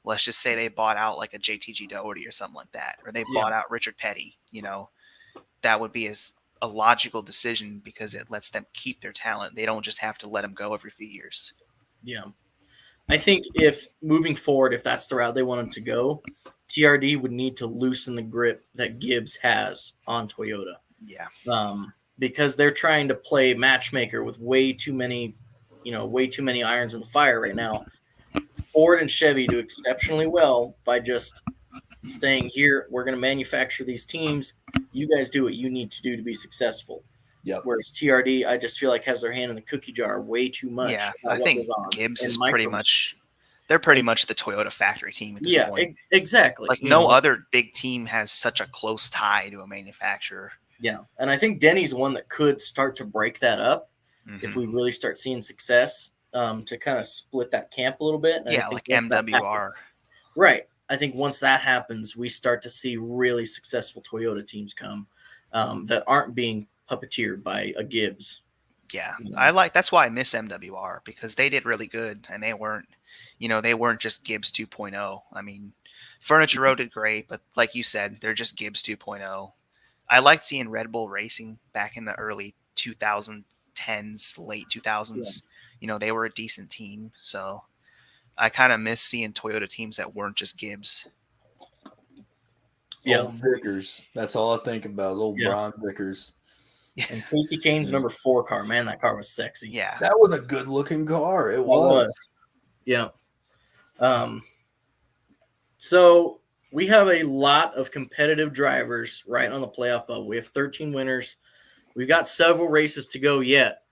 let's just say they bought out like a JTG Doherty or something like that, or they bought out Richard Petty. That would be a logical decision because it lets them keep their talent. They don't just have to let them go every few years. Yeah. I think if moving forward, if that's the route they wanted to go, TRD would need to loosen the grip that Gibbs has on Toyota. Yeah. Because they're trying to play matchmaker with way too many irons in the fire right now. Ford and Chevy do exceptionally well by just saying, here, we're going to manufacture these teams. You guys do what you need to do to be successful. Yep. Whereas TRD, I just feel like has their hand in the cookie jar way too much. Yeah, I think Gibbs is pretty much the Toyota factory team at this point. Exactly. Like no other big team has such a close tie to a manufacturer. Yeah, and I think Denny's one that could start to break that up if we really start seeing success to kind of split that camp a little bit. And yeah, like MWR. Right. I think once that happens, we start to see really successful Toyota teams come that aren't being puppeteered by a Gibbs. Yeah, that's why I miss MWR because they did really good and they weren't just Gibbs 2.0. I mean, Furniture Row did great, but like you said, they're just Gibbs 2.0. I liked seeing Red Bull Racing back in the early 2010s, late 2000s. Yeah. They were a decent team. So I kind of miss seeing Toyota teams that weren't just Gibbs. Yeah, old Vickers. That's all I think about is old Brian Vickers. And Casey Kane's number 4 car. Man, that car was sexy. Yeah. That was a good-looking car. It was. Yeah. So we have a lot of competitive drivers right on the playoff bubble. We have 13 winners. We've got several races to go yet.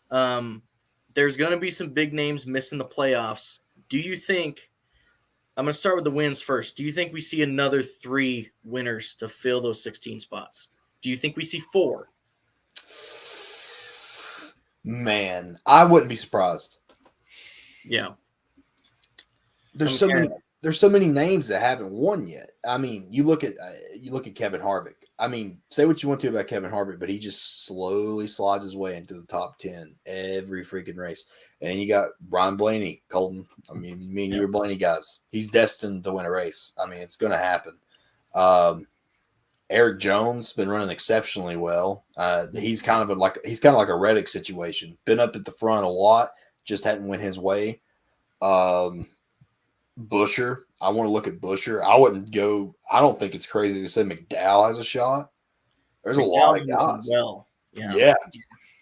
There's going to be some big names missing the playoffs. Do you think – I'm going to start with the wins first. Do you think we see another 3 winners to fill those 16 spots? Do you think we see 4? Man, I wouldn't be surprised. Yeah. There's so many names that haven't won yet. I mean, you look at Kevin Harvick. I mean, say what you want to about Kevin Harvick, but he just slowly slides his way into the top 10 every freaking race. And you got Brian Blaney, Colton. I mean, me and you are Blaney guys. He's destined to win a race. I mean, it's going to happen. Eric Jones been running exceptionally well. He's kind of like a Reddick situation. Been up at the front a lot, just hadn't went his way. Busher, I want to look at Busher. I wouldn't go. I don't think it's crazy to say McDowell has a shot. There's a lot of guys. Well, yeah.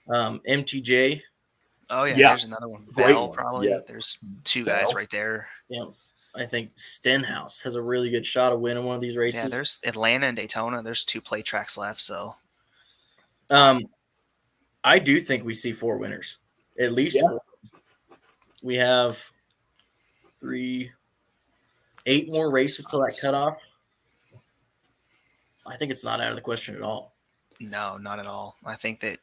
MTJ. Oh yeah, there's another one. Great Bell one. Probably. Yeah. There's 2 guys right there. Yeah. I think Stenhouse has a really good shot of winning one of these races. Yeah, there's Atlanta and Daytona. There's 2 play tracks left, so. I do think we see 4 winners, at least Yeah. 4. We have 8 more races till that cutoff. I think it's not out of the question at all. No, not at all. I think that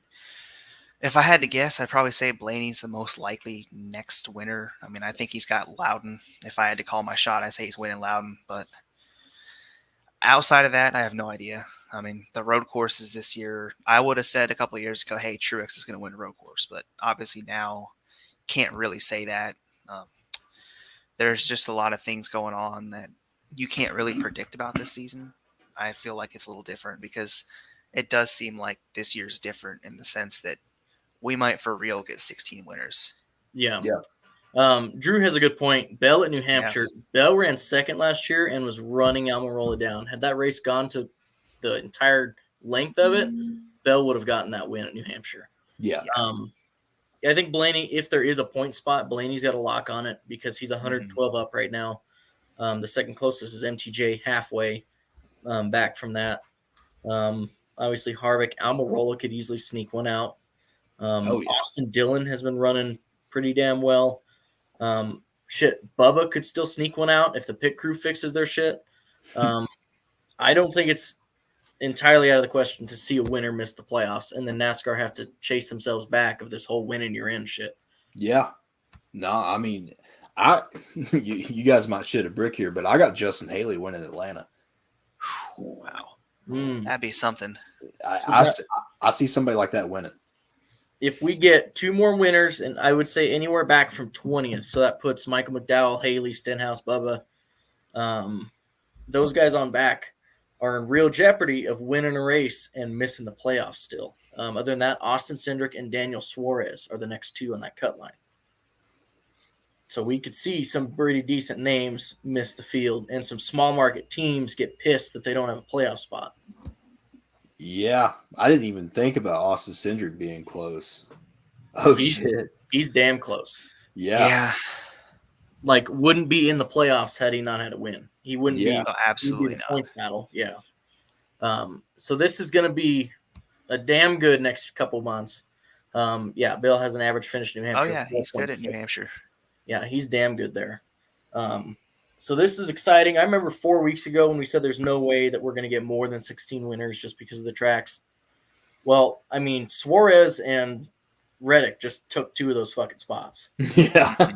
if I had to guess, I'd probably say Blaney's the most likely next winner. I mean, I think he's got Loudon. If I had to call my shot, I'd say he's winning Loudon. But outside of that, I have no idea. I mean, the road courses this year, I would have said a couple of years ago, hey, Truex is going to win a road course. But obviously now, can't really say that. Um, there's just a lot of things going on that you can't really predict about this season. I feel like it's a little different because it does seem like this year's different in the sense that we might for real get 16 winners. Yeah. Yeah. Drew has a good point. Bell at New Yeah. Hampshire. Bell ran second last year and was running Almirola down. Had that race gone to the entire length of it, Bell would have gotten that win at New Hampshire. Yeah. I think Blaney, if there is a point spot, Blaney's got a lock on it because he's 112 up right now. The second closest is MTJ halfway back from that. Obviously, Harvick, Almirola could easily sneak one out. Austin Dillon has been running pretty damn well. Bubba could still sneak one out if the pit crew fixes their shit. I don't think it's entirely out of the question to see a winner miss the playoffs and then NASCAR have to chase themselves back of this whole win and you're in shit. Yeah. No, I mean, you guys might shit a brick here, but I got Justin Haley winning Atlanta. Wow. That'd be something. I see somebody like that winning. If we get 2 more winners, and I would say anywhere back from 20th, so that puts Michael McDowell, Haley, Stenhouse, Bubba, those guys on back are in real jeopardy of winning a race and missing the playoffs still. Other than that, Austin Cindric and Daniel Suarez are the next 2 on that cut line. So we could see some pretty decent names miss the field and some small market teams get pissed that they don't have a playoff spot. Yeah, I didn't even think about Austin Cindric being close. Oh, shit. He's damn close. Yeah. Like, wouldn't be in the playoffs had he not had a win. He wouldn't be. Oh, absolutely not. not. Points battle, yeah. So this is going to be a damn good next couple months. Bill has an average finish in New Hampshire. Oh, yeah, he's good at New Hampshire. Yeah, he's damn good there. So this is exciting. I remember 4 weeks ago when we said there's no way that we're going to get more than 16 winners just because of the tracks. Well, I mean, Suarez and Reddick just took 2 of those fucking spots. Yeah.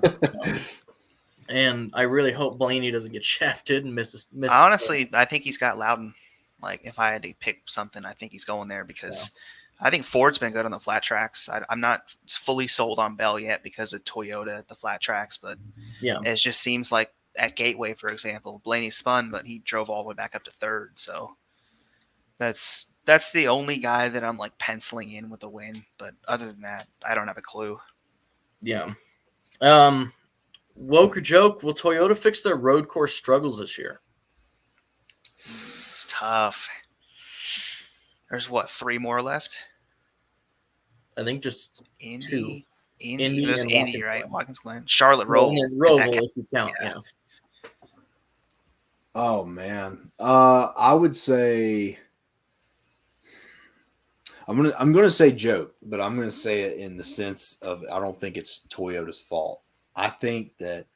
And I really hope Blaney doesn't get shafted and misses. Honestly, I think he's got Loudon. Like, if I had to pick something, I think he's going there because I think Ford's been good on the flat tracks. I'm not fully sold on Bell yet because of Toyota at the flat tracks, but it just seems like at Gateway, for example, Blaney spun, but he drove all the way back up to third. So that's the only guy that I'm like penciling in with a win. But other than that, I don't have a clue. Yeah. Woke or joke, will Toyota fix their road course struggles this year? It's tough. There's 3 more left? I think just Indy. 2. Indy, there's and Indy, Watkins right? Glen. Watkins Glen. Charlotte Roval. And then Roval, if you count, yeah. Oh, man. I would say I'm gonna say joke, but I'm gonna say it in the sense of I don't think it's Toyota's fault. I think that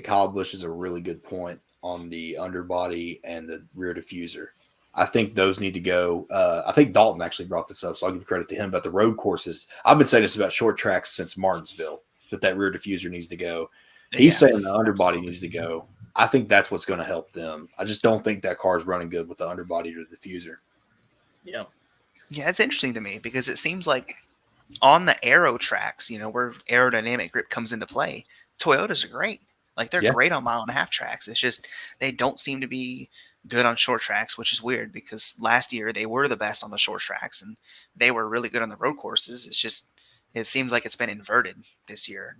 Kyle Busch is a really good point on the underbody and the rear diffuser. I think those need to go. I think Dalton actually brought this up, so I'll give credit to him. But the road courses, I've been saying this about short tracks since Martinsville, that rear diffuser needs to go. He's saying the underbody needs to go. I think that's what's going to help them. I just don't think that car is running good with the underbody or the diffuser. Yeah. Yeah, it's interesting to me because it seems like on the aero tracks, where aerodynamic grip comes into play, Toyotas are great. Like, they're great on 1.5-mile tracks. It's just they don't seem to be good on short tracks, which is weird because last year they were the best on the short tracks and they were really good on the road courses. It's just, it seems like it's been inverted this year.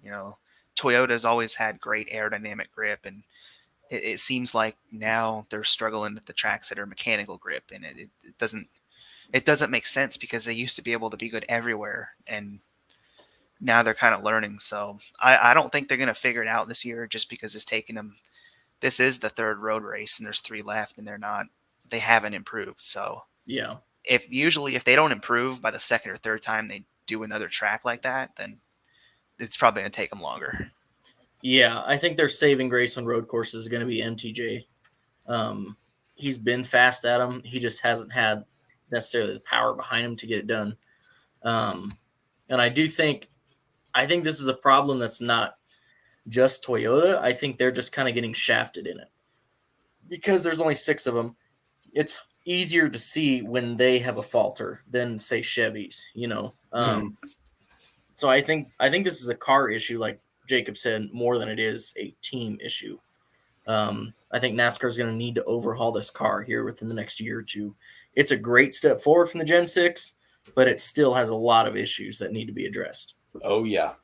Toyota's always had great aerodynamic grip, and it seems like now they're struggling at the tracks that are mechanical grip, and it doesn't make sense because they used to be able to be good everywhere, and now they're kind of learning. So I don't think they're going to figure it out this year just because it's taken them. This is the 3rd road race and there's 3 left and they haven't improved. So yeah, if they don't improve by the second or third time they do another track like that, then it's probably going to take them longer. Yeah, I think their saving grace on road courses is going to be MTJ. He's been fast at them. He just hasn't had necessarily the power behind him to get it done. And I think this is a problem that's not just Toyota. I think they're just kind of getting shafted in it because there's only 6 of them. It's easier to see when they have a falter than say Chevys, So I think this is a car issue, like Jacob said, more than it is a team issue. I think NASCAR is going to need to overhaul this car here within the next year or two. It's a great step forward from the Gen 6, but it still has a lot of issues that need to be addressed. Oh, yeah.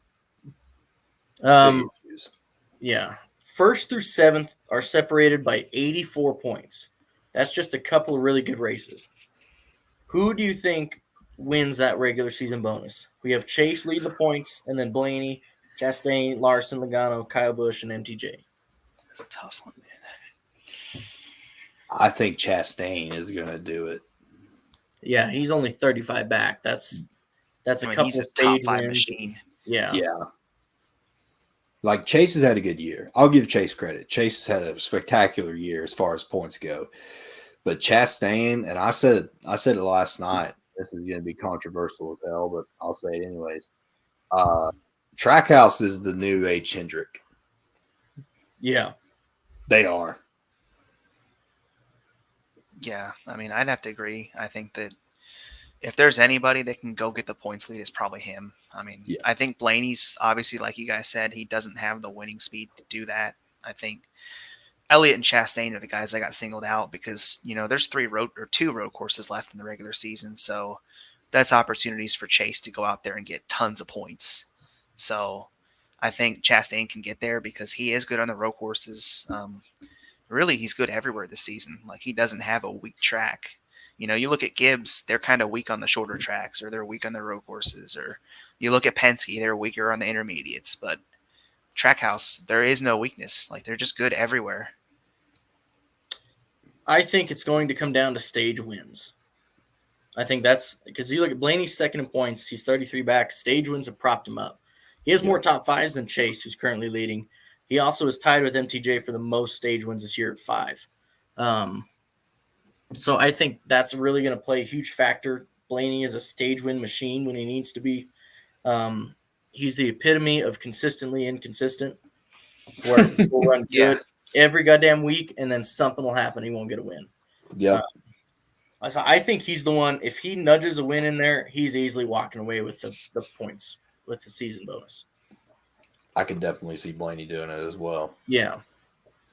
Yeah. 1st through 7th are separated by 84 points. That's just a couple of really good races. Who do you think wins that regular season bonus? We have Chase leading the points, and then Blaney, Chastain, Larson, Logano, Kyle Busch, and MTJ. That's a tough one, man. I think Chastain is going to do it. Yeah, he's only 35 back. That's a couple he's a of top 5 wins. machine. Yeah. Like Chase has had a good year. I'll give Chase credit. Chase has had a spectacular year as far as points go. But Chastain, and I said it last night. This is going to be controversial as hell, but I'll say it anyways. Trackhouse is the new H. Hendrick. Yeah. They are. Yeah, I mean, I'd have to agree. I think that if there's anybody that can go get the points lead, it's probably him. I mean, I think Blaney's obviously, like you guys said, he doesn't have the winning speed to do that. I think Elliott and Chastain are the guys that got singled out because, there's 2 road courses left in the regular season. So that's opportunities for Chase to go out there and get tons of points. So I think Chastain can get there because he is good on the road courses. Really, he's good everywhere this season. Like, he doesn't have a weak track. You look at Gibbs, they're kind of weak on the shorter tracks, or they're weak on the road courses. Or you look at Penske, they're weaker on the intermediates. But Trackhouse, there is no weakness. Like, they're just good everywhere. I think it's going to come down to stage wins. I think that's because you look at Blaney's second in points. He's 33 back. Stage wins have propped him up. He has more top 5s than Chase, who's currently leading. He also is tied with MTJ for the most stage wins this year at 5. So I think that's really going to play a huge factor. Blaney is a stage win machine when he needs to be. He's the epitome of consistently inconsistent, where he'll run good every goddamn week, and then something will happen. He won't get a win. Yeah. So I think he's the one. If he nudges a win in there, he's easily walking away with the points, with the season bonus. I could definitely see Blaney doing it as well. Yeah.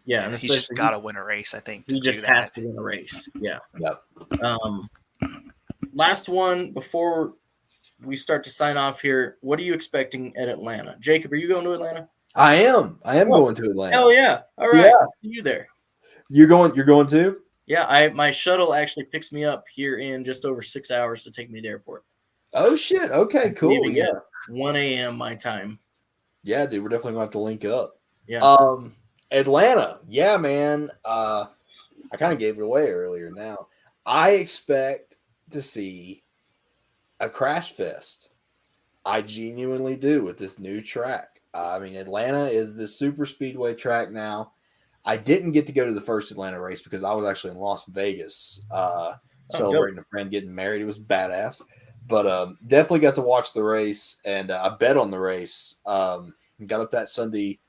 Yeah. And he's just got to win a race, I think. He just has to win a race. Yeah. Yep. Last one before we start to sign off here. What are you expecting at Atlanta? Jacob, are you going to Atlanta? I am going to Atlanta. Hell yeah. All right. Yeah. See you there. You're going too? Yeah, my shuttle actually picks me up here in just over 6 hours to take me to the airport. Oh shit. Okay, cool. Yeah. 1 a.m. my time. Yeah, dude, we're definitely going to have to link up. Yeah. Atlanta. Yeah, man. I kind of gave it away earlier now. I expect to see a crash fest. I genuinely do with this new track. I mean, Atlanta is the super speedway track now. I didn't get to go to the first Atlanta race because I was actually in Las Vegas celebrating a friend getting married. It was badass. But definitely got to watch the race, and I bet on the race. Got up that Sunday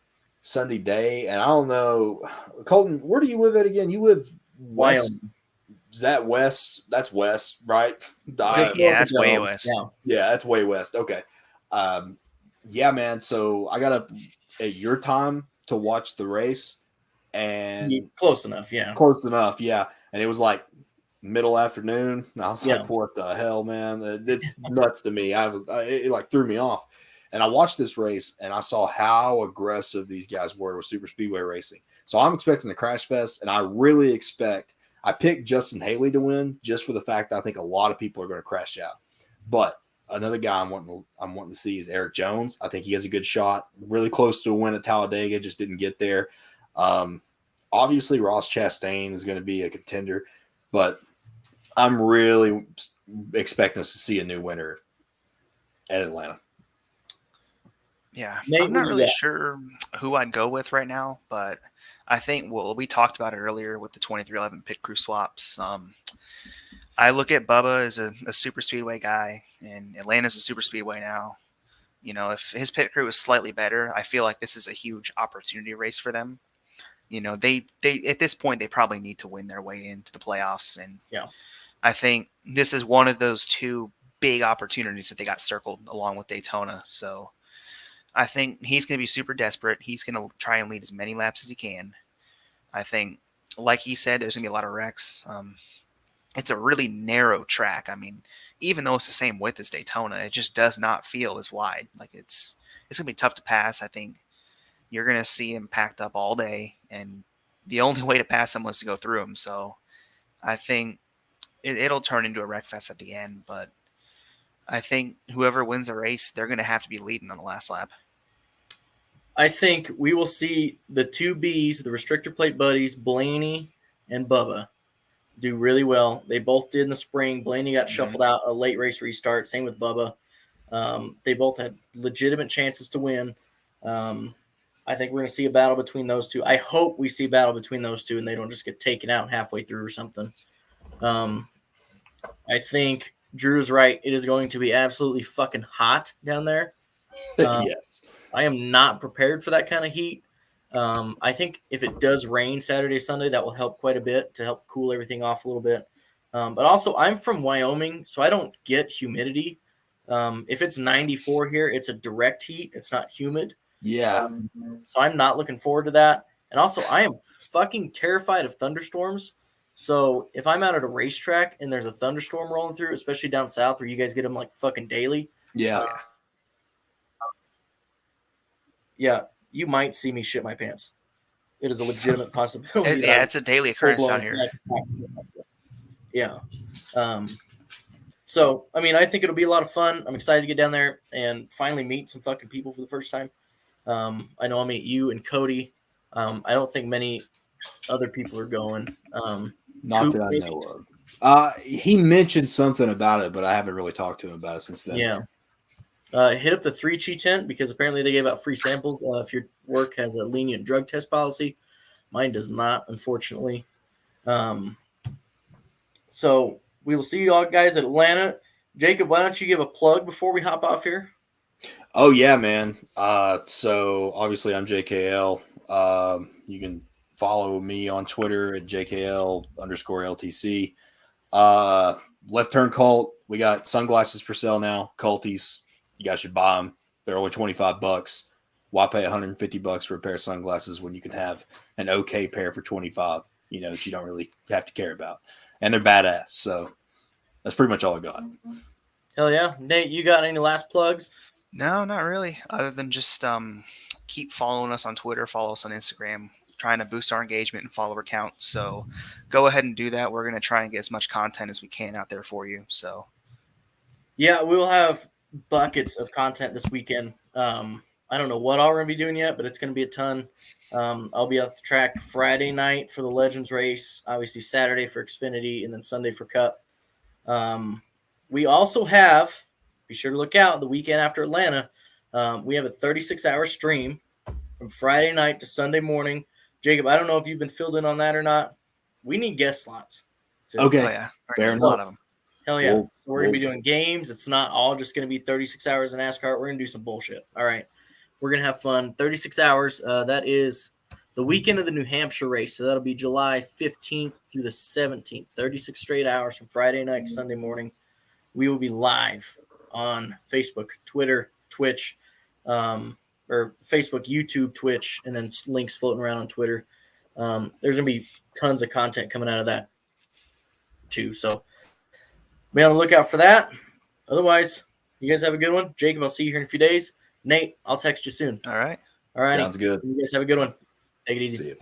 day, and I don't know, Colton, where do you live at again? You live west. Wyoming. Is that west? That's west, right? Yeah, that's way west. Yeah, that's way west. Okay. Yeah, man. So I got up at your time to watch the race, and close enough. Yeah. And it was like middle afternoon. And I was like, what the hell, man? It's nuts to me. It like threw me off. And I watched this race, and I saw how aggressive these guys were with super speedway racing. So I'm expecting a crash fest, and I really expect – I picked Justin Haley to win just for the fact that I think a lot of people are going to crash out. But another guy I'm wanting to see is Eric Jones. I think he has a good shot. Really close to a win at Talladega, just didn't get there. Obviously, Ross Chastain is going to be a contender. But I'm really expecting us to see a new winner at Atlanta. Yeah, Nate, I'm what not do you really got? sure who I'd go with right now, but I think we talked about it earlier with the 2311 pit crew swaps. I look at Bubba as a super speedway guy, and Atlanta's a super speedway now. If his pit crew is slightly better, I feel like this is a huge opportunity race for them. They at this point they probably need to win their way into the playoffs, and Yeah. I think this is one of those two big opportunities that they got circled along with Daytona. So I think he's going to be super desperate. He's going to try and lead as many laps as he can. I think, like he said, there's going to be a lot of wrecks. It's a really narrow track. I mean, even though it's the same width as Daytona, it just does not feel as wide. Like it's going to be tough to pass. I think you're going to see him packed up all day, and the only way to pass him was to go through him. So I think it'll turn into a wreck fest at the end. But I think whoever wins the race, they're going to have to be leading on the last lap. I think we will see the two Bs, the restrictor plate buddies, Blaney and Bubba, do really well. They both did in the spring. Blaney got shuffled out a late race restart. Same with Bubba. They both had legitimate chances to win. I think we're going to see a battle between those two. I hope we see a battle between those two and they don't just get taken out halfway through or something. I think Drew's right. It is going to be absolutely fucking hot down there. Yes. I am not prepared for that kind of heat. I think if it does rain Saturday, Sunday, that will help quite a bit to help cool everything off a little bit. But also, I'm from Wyoming, so I don't get humidity. If it's 94 here, it's a direct heat. It's not humid. Yeah. So I'm not looking forward to that. And also, I am fucking terrified of thunderstorms. So if I'm out at a racetrack and there's a thunderstorm rolling through, especially down south where you guys get them like fucking daily, Yeah. yeah, you might see me shit my pants. It is a legitimate possibility. Yeah, it's a daily occurrence down here. Yeah. So, I mean, I think it'll be a lot of fun. I'm excited to get down there and finally meet some fucking people for the first time. I know I'll meet you and Cody. I don't think many other people are going. Not Coop, that I maybe? know of. He mentioned something about it, but I haven't really talked to him about it since then. Yeah. Hit up the 3Chi tent because apparently they gave out free samples if your work has a lenient drug test policy. Mine does not, unfortunately. So we will see you all guys at Atlanta. Jacob, why don't you give a plug before we hop off here? Oh yeah, man. So obviously I'm JKL. You can follow me on Twitter at JKL_LTC. Left Turn Cult. We got sunglasses for sale now. Culties. You guys should buy them. They're only $25. Why pay $150 for a pair of sunglasses when you can have an okay pair for $25? That you don't really have to care about, and they're badass. So that's pretty much all I got. Hell yeah, Nate, you got any last plugs? No, not really. Other than just keep following us on Twitter, follow us on Instagram, trying to boost our engagement and follower count. So go ahead and do that. We're going to try and get as much content as we can out there for you. So Yeah, we will have buckets of content this weekend. I don't know what all we're going to be doing yet, but it's going to be a ton. I'll be off the track Friday night for the Legends race, obviously Saturday for Xfinity, and then Sunday for Cup. We also have, be sure to look out, the weekend after Atlanta, we have a 36-hour stream from Friday night to Sunday morning. Jacob, I don't know if you've been filled in on that or not. We need guest slots. Okay. oh yeah, Fair there's a enough. lot of them. Hell yeah. We'll- So we're going to be doing games. It's not all just going to be 36 hours in NASCAR. We're going to do some bullshit. All right. We're going to have fun. 36 hours. That is the weekend of the New Hampshire race. So that'll be July 15th through the 17th. 36 straight hours from Friday night to Sunday morning. We will be live on Facebook, Twitter, Twitch, or Facebook, YouTube, Twitch, and then links floating around on Twitter. There's going to be tons of content coming out of that too. So be on the lookout for that. Otherwise, you guys have a good one. Jacob, I'll see you here in a few days. Nate, I'll text you soon. All right. All right. Sounds good. You guys have a good one. Take it easy. See you.